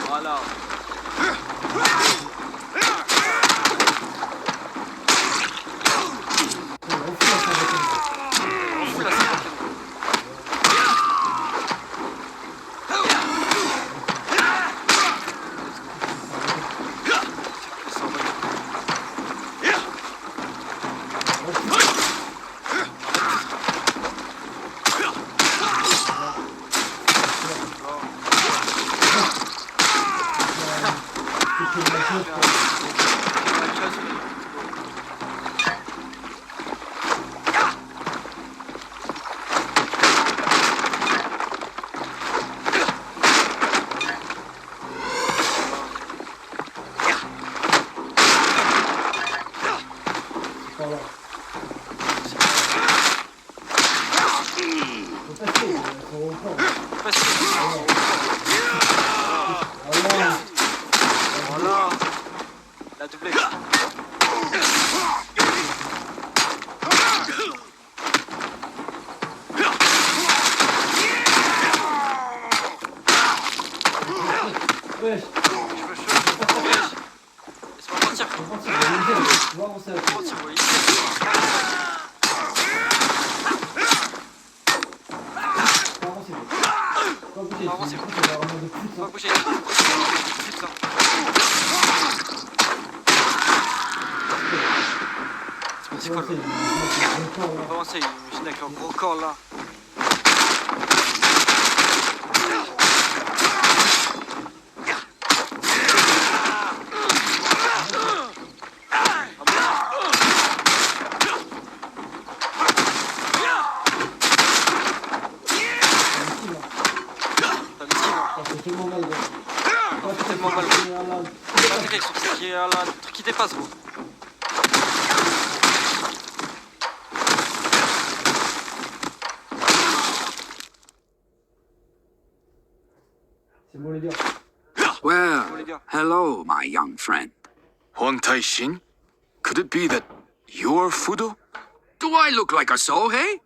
Voilà. par là. Faut passer, ils sont au fond. Voilà. La double action. Wesh. Wesh. Laisse-moi partir. Tu vas avancer à toi. Avancez, Putain. pas bouger. Putain. C'est quoi là? Avancez, imagine avec un gros corps là. Tellement mal, gros. Tellement mal. Attaquez sur ce qui est là, le truc qui dépasse, gros. C'est bon, les gars. Well, hello, my young friend. Huang Tai-shin? Could it be that you're Fudo? Do I look like a Sohei?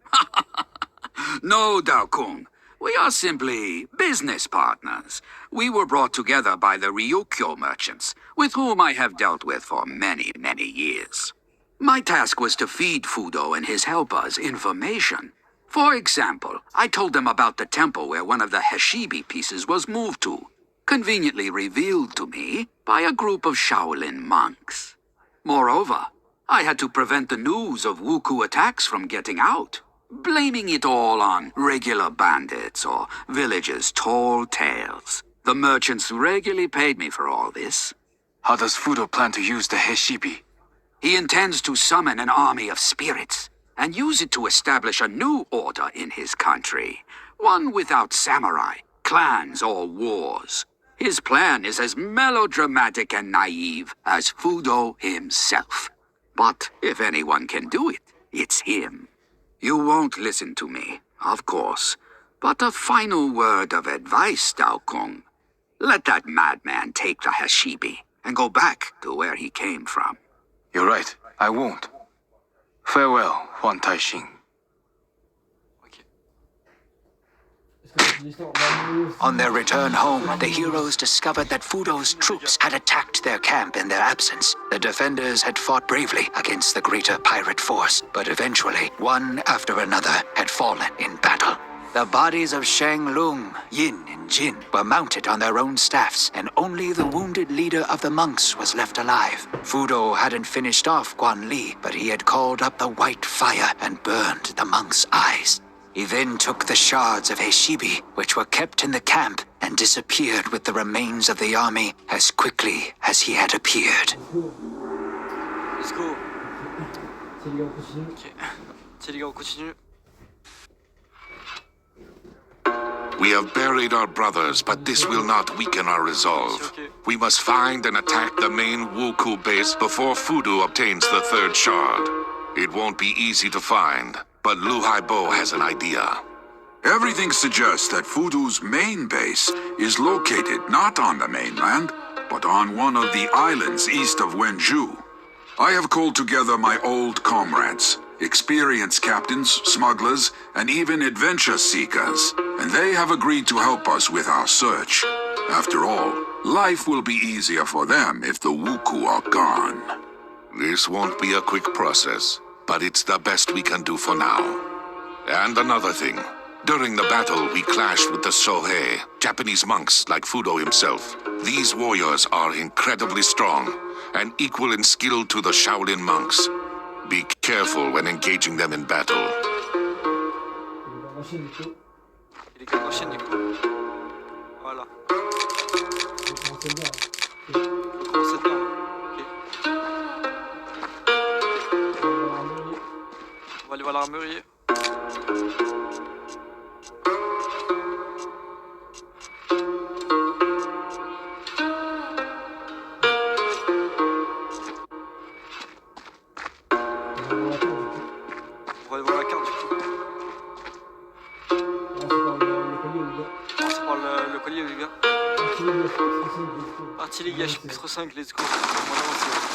No, Dao Kung. We are simply business partners. We were brought together by the Ryukyo merchants, with whom I have dealt with for many, many years. My task was to feed Fudo and his helpers information. For example, I told them about the temple where one of the Heshibi pieces was moved to, conveniently revealed to me by a group of Shaolin monks. Moreover, I had to prevent the news of Wuku attacks from getting out, blaming it all on regular bandits or villagers' tall tales. The merchants regularly paid me for all this. How does Fudo plan to use the Heshibi? He intends to summon an army of spirits and use it to establish a new order in his country, one without samurai, clans, or wars. His plan is as melodramatic and naive as Fudo himself. But if anyone can do it, it's him. You won't listen to me, of course, but a final word of advice, Dao Kung. Let that madman take the Heshibi and go back to where he came from. You're right, I won't. Farewell, Huang Tai-shin. On their return home, the heroes discovered that Fudo's troops had attacked their camp in their absence. The defenders had fought bravely against the greater pirate force, but eventually, one after another had fallen in battle. The bodies of Shang Lung, Yin, and Jin were mounted on their own staffs, and only the wounded leader of the monks was left alive. Fudo hadn't finished off Guan Li, but he had called up the white fire and burned the monks' eyes. He then took the shards of Heshibi, which were kept in the camp, and disappeared with the remains of the army as quickly as he had appeared. Let's go. Ok. Tiens les gars, on continue. We have buried our brothers, but this will not weaken our resolve. We must find and attack the main Wuku base before Fudo obtains the third shard. It won't be easy to find, but Lu Haibo has an idea. Everything suggests that Fudo's main base is located not on the mainland, but on one of the islands east of Wenju. I have called together my old comrades, experienced captains, smugglers, and even adventure seekers, and they have agreed to help us with our search. After all, life will be easier for them if the Wuku are gone. This won't be a quick process, but it's the best we can do for now. And another thing. During the battle, we clashed with the Sohei, Japanese monks like Fudo himself. These warriors are incredibly strong and equal in skill to the Shaolin monks. Be careful when engaging them in battle. Il est comme la chaîne du coup. Voilà. On commence à dedans. Ok. On va aller voir l'armurier. Yeah, chapitre 5, let's go. Voilà,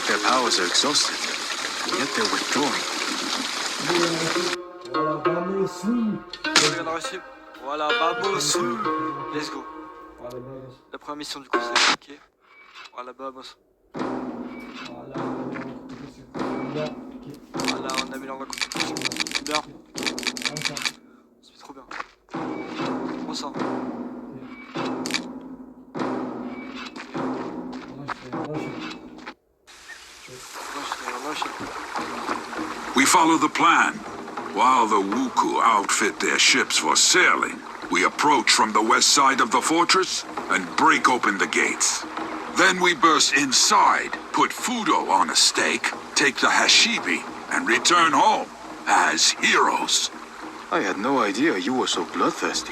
Their powers are exhausted, yet they're withdrawing. Voilà, vamos. Let's go. La première mission du coup c'est ok. Voilà, vamos. Voilà, on améliore la compétition. Bien. C'est trop bien. On sent. We follow the plan. While the Wuku outfit their ships for sailing, we approach from the west side of the fortress and break open the gates. Then we burst inside, put Fudo on a stake, take the Hashibi, and return home as heroes. I had no idea you were so bloodthirsty.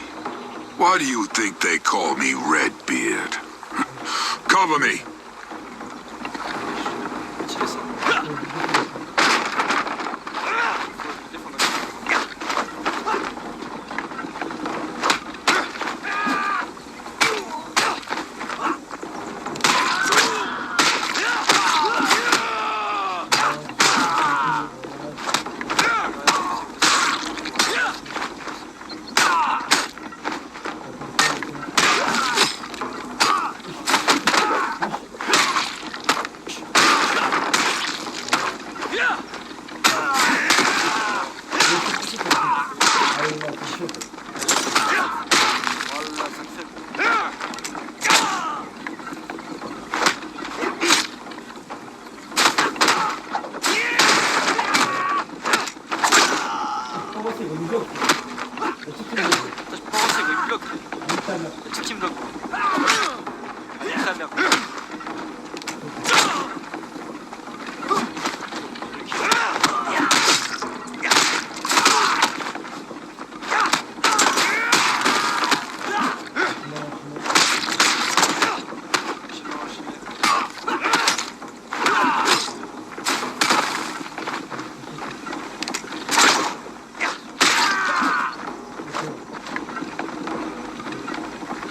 Why do you think they call me Redbeard? Cover me! Utiler ça. Faut défendre là-dessus. Voilà, ça me fait. Avancer, il bloque. Le petit qui me bloque. Putain, je peux pas avancer, quoi, il me bloque. Nique ta mère. Le truc qui me bloque. Nique ta mère.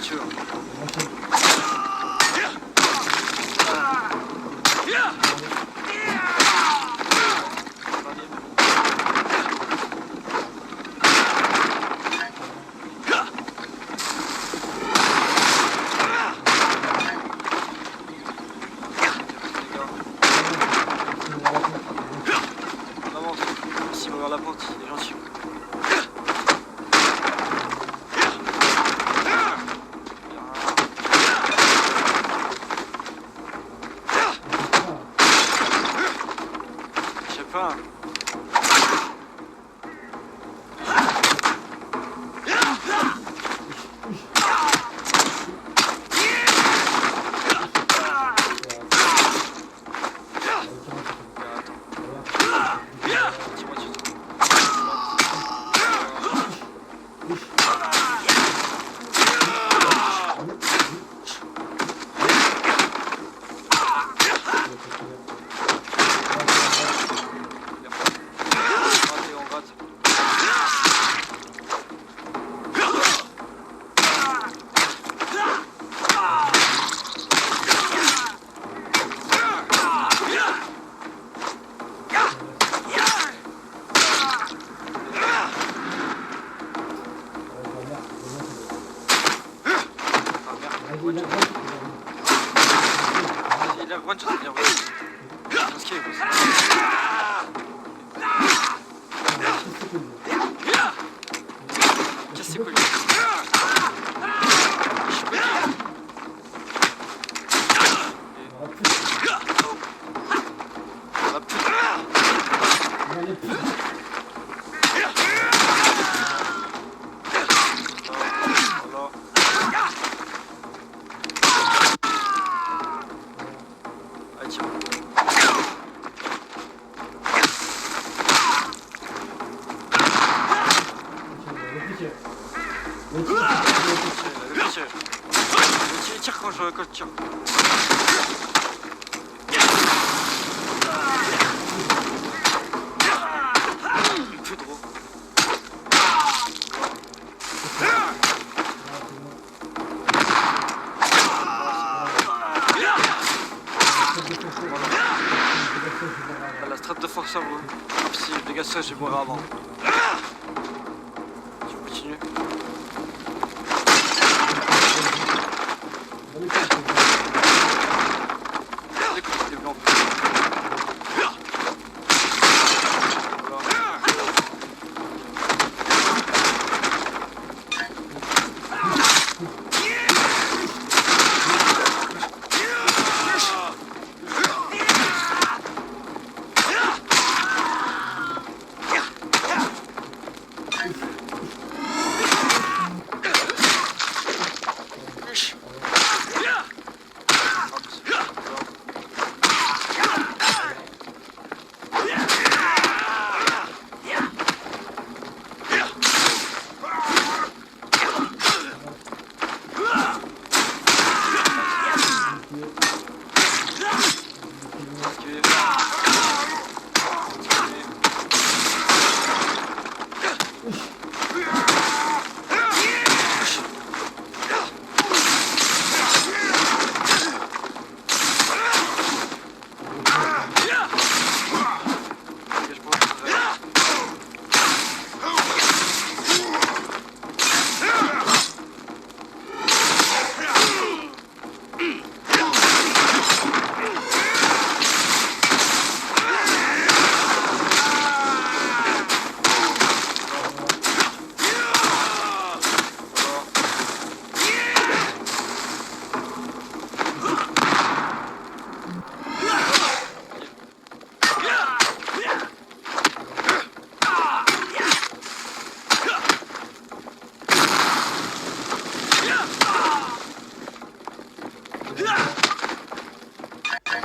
Tu vois. On avance. S'il va vers la porte, il est gentil. Je sais pas. Dis-moi tu on rate. Il a one shot, il a one shot. Parce qu'il est boss. Casse ses couilles. Je suis bloqué. On va plus. Voilà. Allez, tiens. Le tire quand je tire. Plus trop. La strate de force à vous. Si je dégage ça, je vais mourir avant. Tu continues. Écoute, il est blanc.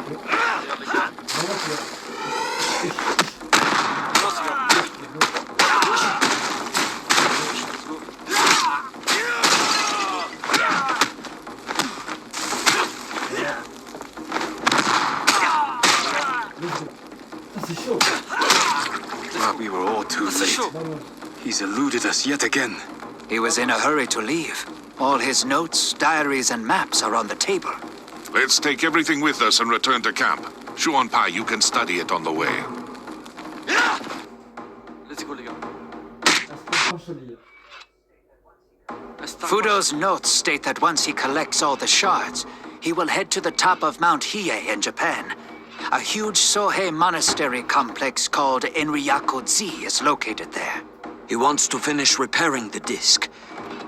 D'ailleurs, les gars. Vraiment, c'est... Non, c'est gars. Let's go. Ah, c'est chaud. But we were all too C'est late. chaud. Vamos. He's eluded us yet again. He was in a hurry to leave. All his notes, diaries, and maps are on the table. Let's take everything with us and return to camp. Shuan Pai, you can study it on the way. Let's go, les gars. Instant chancelier. Fudo's notes state that once he collects all the shards, he will head to the top of Mount Hiei in Japan. A huge Sohei monastery complex called Enryaku-ji is located there. He wants to finish repairing the disc,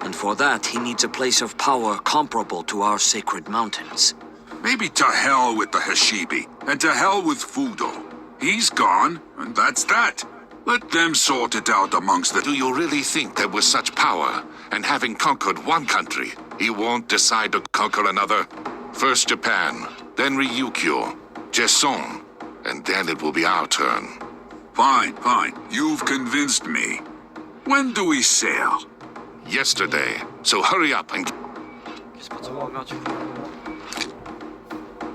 and for that he needs a place of power comparable to our sacred mountains. Maybe to hell with the Hashibi, and to hell with Fudo. He's gone, and that's that. Let them sort it out amongst the... Do you really think that with such power, and having conquered one country, he won't decide to conquer another? First Japan, then Ryukyu, Jesong, and then it will be our turn. Fine, fine. You've convinced me. When do we sail? Yesterday, so hurry up and... Qu'est-ce que tu vas remettre, tu fais?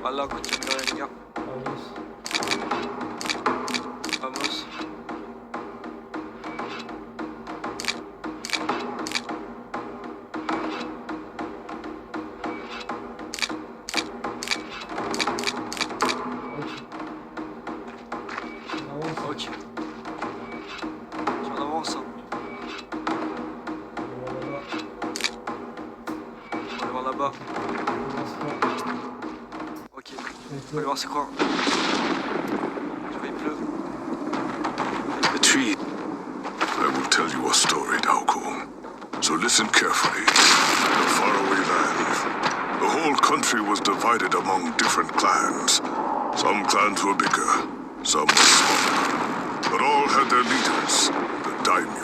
Voilà, continuez, les gars. Vamos. Vamos. Ok. On avance. On va aller voir là-bas. Ok. On va aller voir c'est quoi. Je vois il pleut. The tree. I will tell you a story, Daoku. So listen carefully. In a faraway land, the whole country was divided among different clans. Some clans were bigger, some were smaller. But all had their leaders, the daimyo.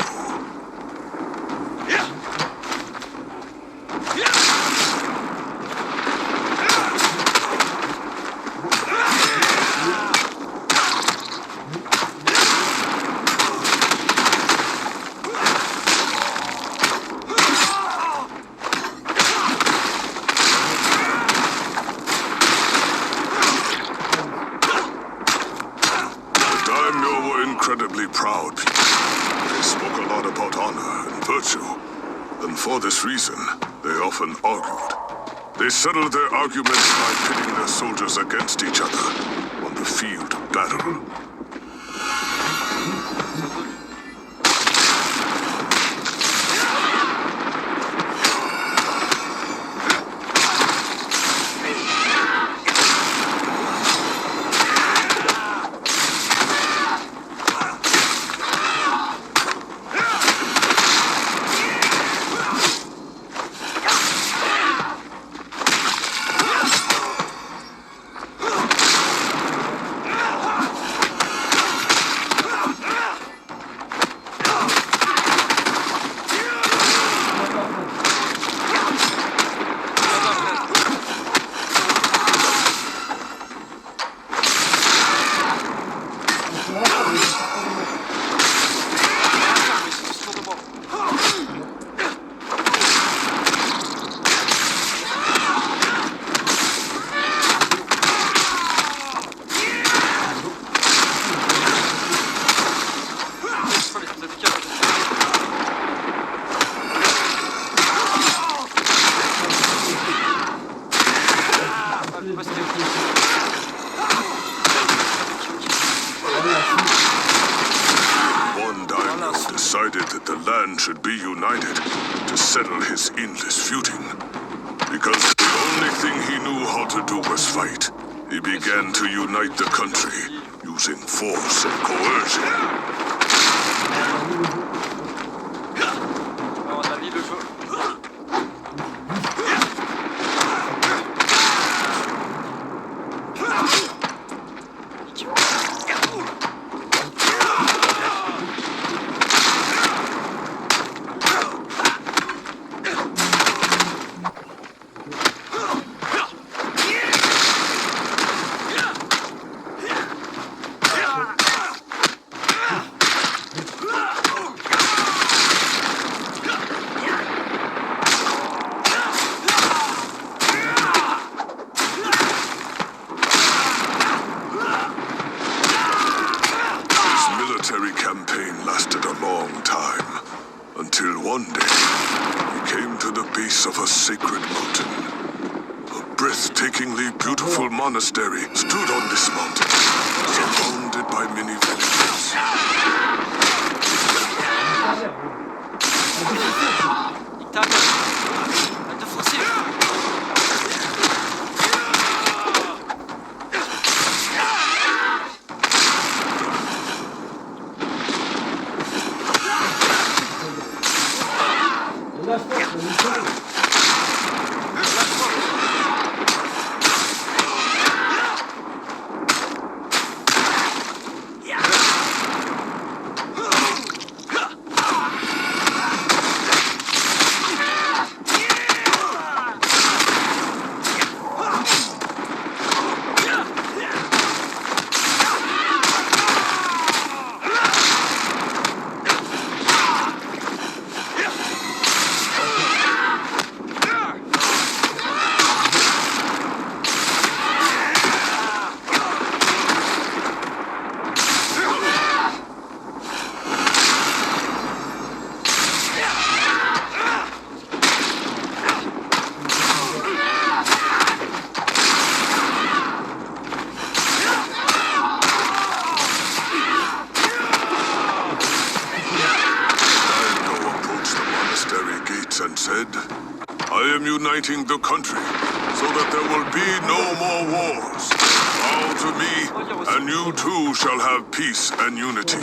Incredibly proud people. They spoke a lot about honor and virtue. And for this reason, they often argued. They settled their arguments by pitting their soldiers against each other on the field of battle. Decided that the land should be united to settle his endless feuding. Because the only thing he knew how to do was fight, he began to unite the country using force and coercion. Alors, on a mis le jeu. one day, he came to the base of a sacred mountain. A breathtakingly beautiful monastery stood on this mountain, surrounded by many villages. Nique ta mère. Arrête de foncer. And said, I am uniting the country so that there will be no more wars. Bow to me, and you too shall have peace and unity.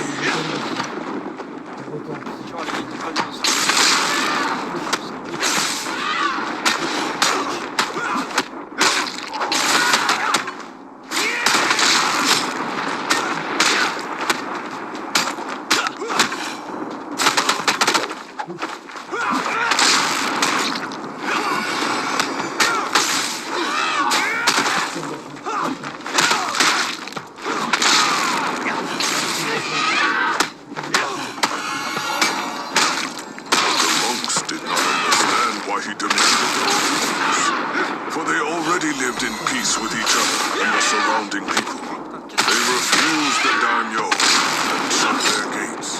Lived in peace with each other and the surrounding people. They refused the daimyo and shut their gates.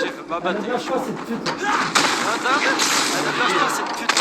J'ai fait ma batte, elle lâche pas cette pute. Madame, elle ne lâche pas cette pute.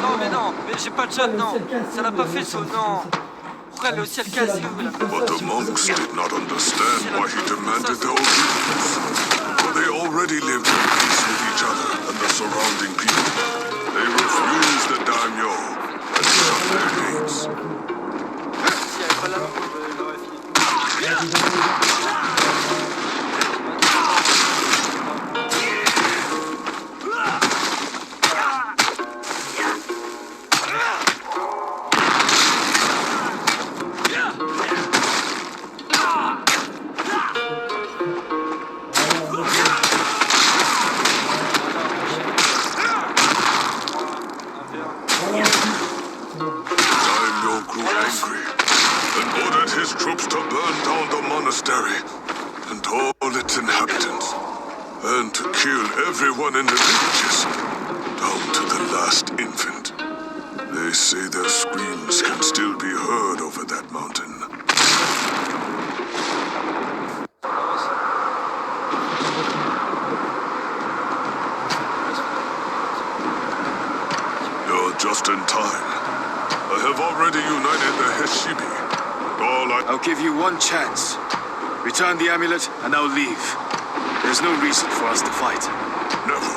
Non mais non, mais j'ai pas de shot, non. Ça n'a pas fait le saut, non. Pourquoi elle est aussi à le casino là? But the monks did not understand why he demanded their obedience. For they already lived in peace with each other and the surrounding people. They refused the daimyo and shut their gates. Si elle est pas là, elle aurait fini. everyone in the villages, down to the last infant. They say their screams can still be heard over that mountain. You're just in time. I have already united the Heshibi. I'll give you one chance. Return the amulet, and I'll leave. There's no reason for us to fight. Never.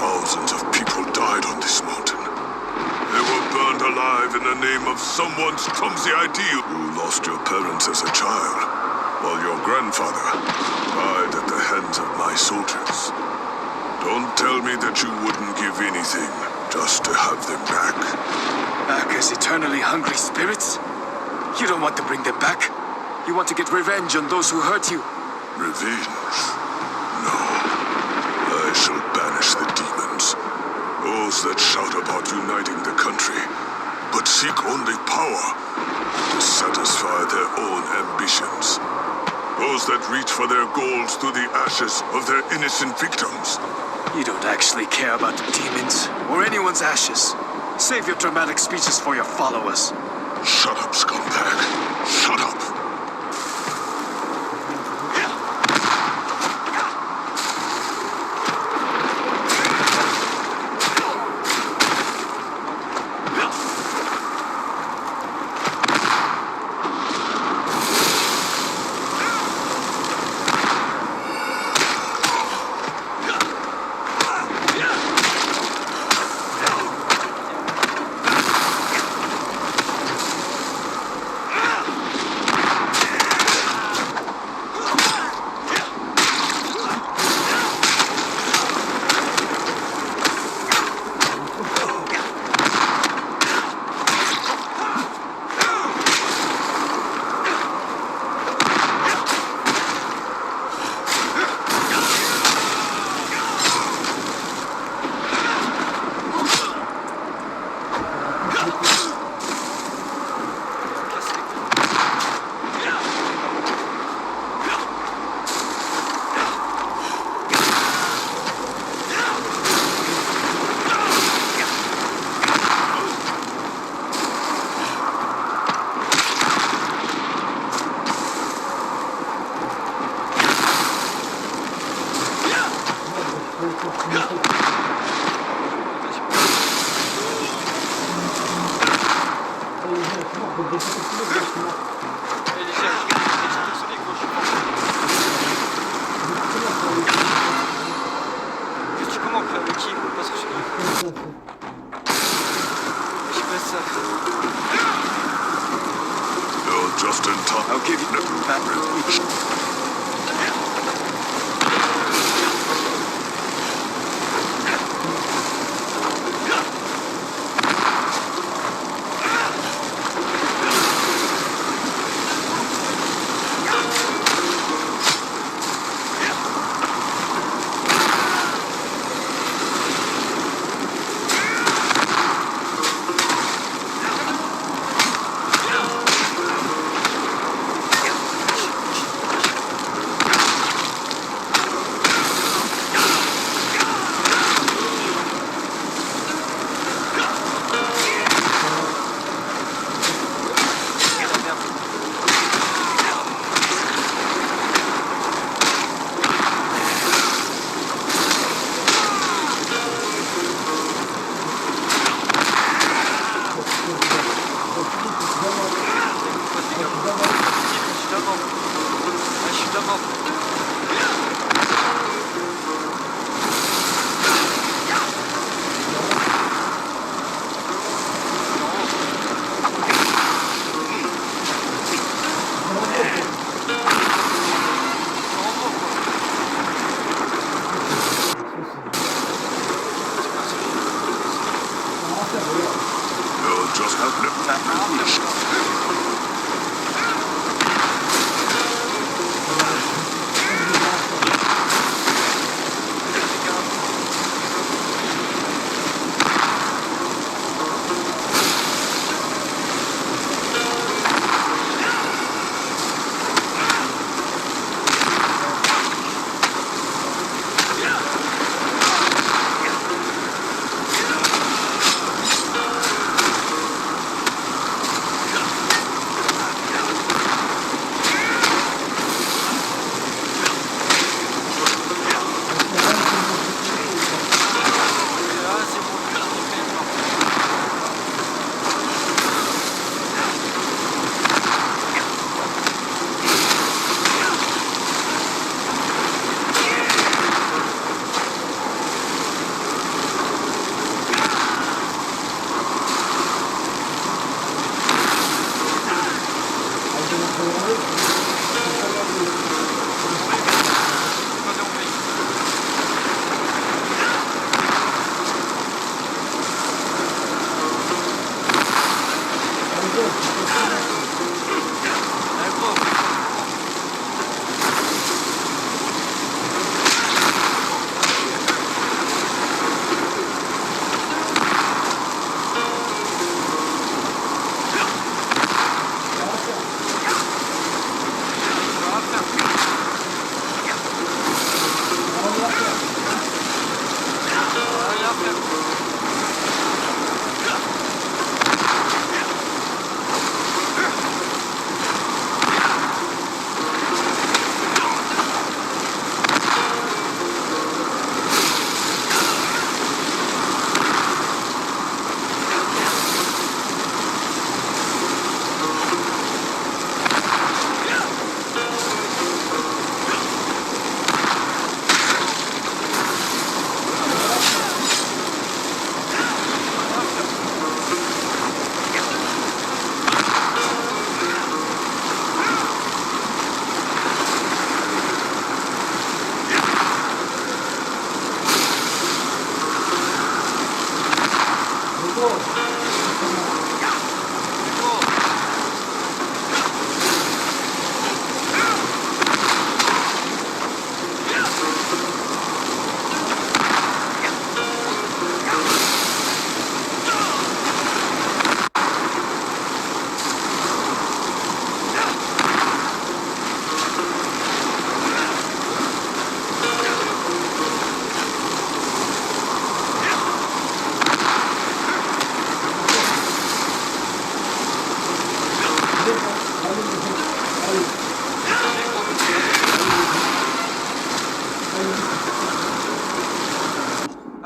Thousands of people died on this mountain. They were burned alive in the name of someone's clumsy ideal. You lost your parents as a child, while your grandfather died at the hands of my soldiers. Don't tell me that you wouldn't give anything just to have them back. Back as eternally hungry spirits? You don't want to bring them back. You want to get revenge on those who hurt you. Revenge? No. I shall banish the demons. Those that shout about uniting the country, but seek only power to satisfy their own ambitions. Those that reach for their goals through the ashes of their innocent victims. You don't actually care about the demons or anyone's ashes. Save your dramatic speeches for your followers. Shut up, scumbag. Shut up. Just in time. I'll give you that.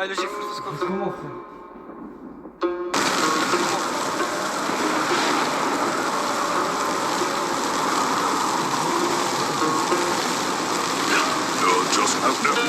Ah, logique, faut tous C'est contre. comment, frère? You're just out there.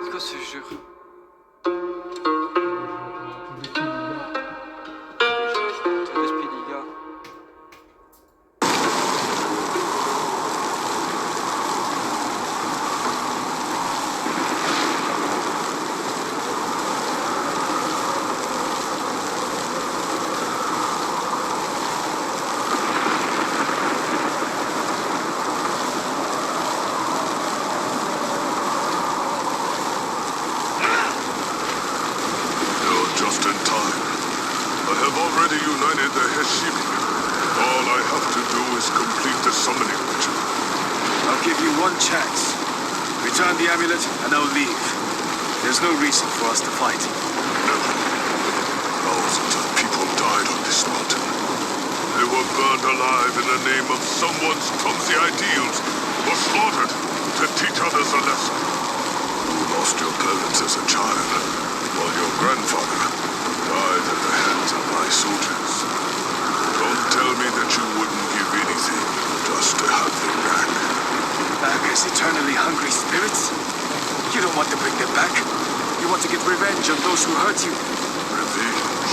C'est quoi ce jeu? You're just in time. I have already united the Heshimi. All I have to do is complete the summoning ritual. I'll give you one chance. Return the amulet, and I'll leave. There's no reason for us to fight. Never. Thousands of people died on this mountain. They were burned alive in the name of someone's clumsy ideals, or slaughtered to teach others a lesson. You lost your parents as a child, while your grandfather died at the hands of my soldiers. Don't tell me that you wouldn't give anything just to have them back. Back as eternally hungry spirits? You don't want to bring them back. You want to get revenge on those who hurt you. Revenge?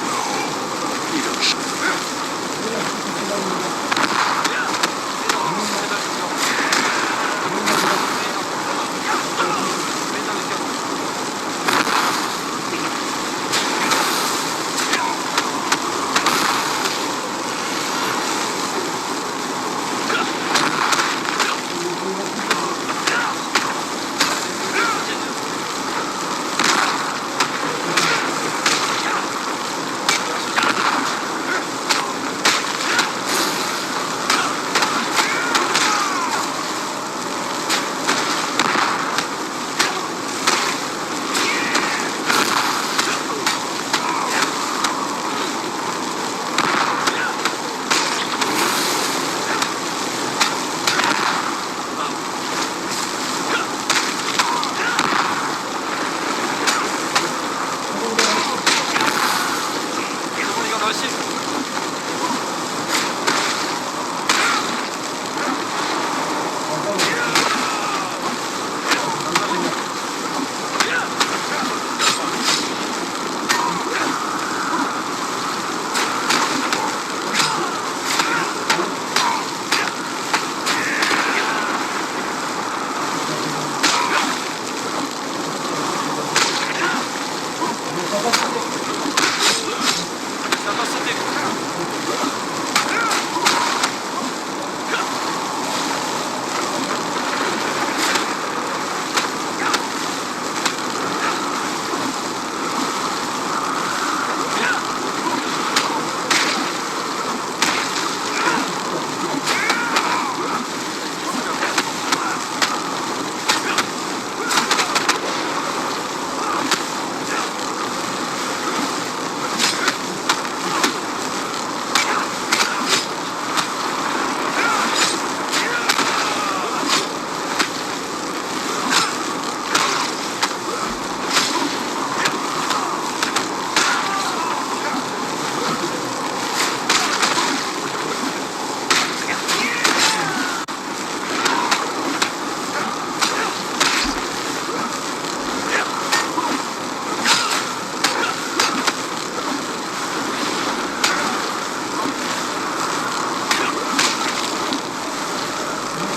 No. You don't.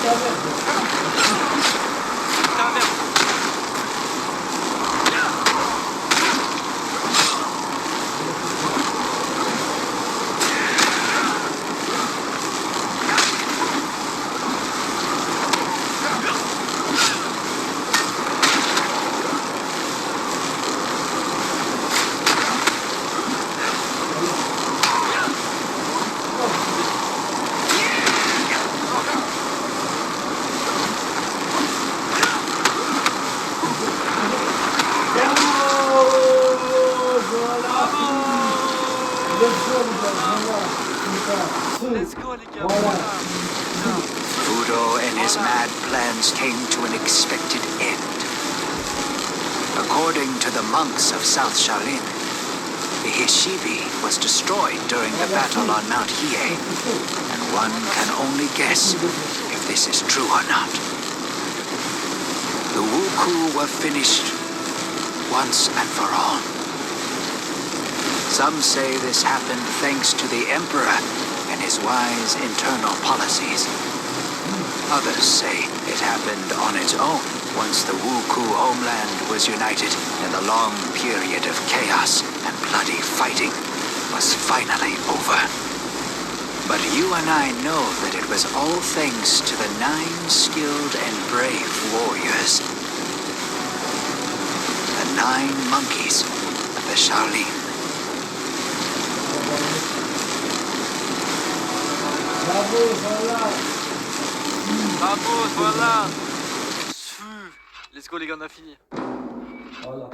ta merde. Putain, merde. Let's go les gars, voilà. Fudo and his mad plans came to an expected end. According to the monks of South Shaolin, the Hishibi was destroyed during the battle on Mount Hiei, and one can only guess if this is true or not. The Wuku were finished once and for all. Some say this happened thanks to the Emperor and his wise internal policies. Others say it happened on its own once the Wuku homeland was united and the long period of chaos and bloody fighting was finally over. But you and I know that it was all thanks to the 9 skilled and brave warriors. The 9 monkeys of the Shaolin. Vamos, voilà. Let's go les gars, on a fini. Voilà.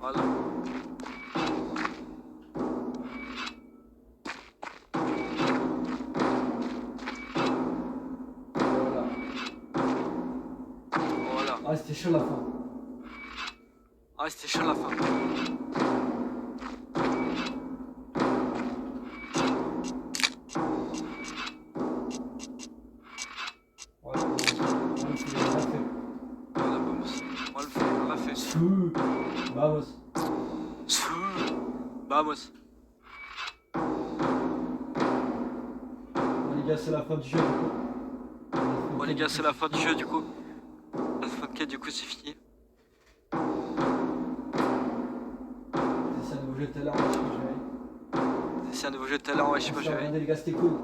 Voilà. Voilà. Ah, c'était chaud la fin. Ah, c'était chaud la fin. Vamos. Vamos. Bon les gars, c'est la fin du jeu du coup. Bon les gars, c'est la fin du jeu du coup. La fin de quête du coup c'est fini. C'est un nouveau jeu de talent, je sais pas jouer. C'est un nouveau jeu de talent, ouais, je sais pas jouer. Regardez les gars, c'était cool.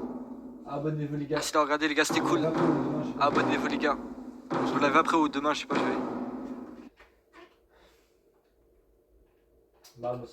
Abonnez-vous les gars. Merci d'avoir regardé les gars, c'était cool. Abonnez-vous les gars. Je vous l'avais après ou demain, je sais pas jouer. Vamos.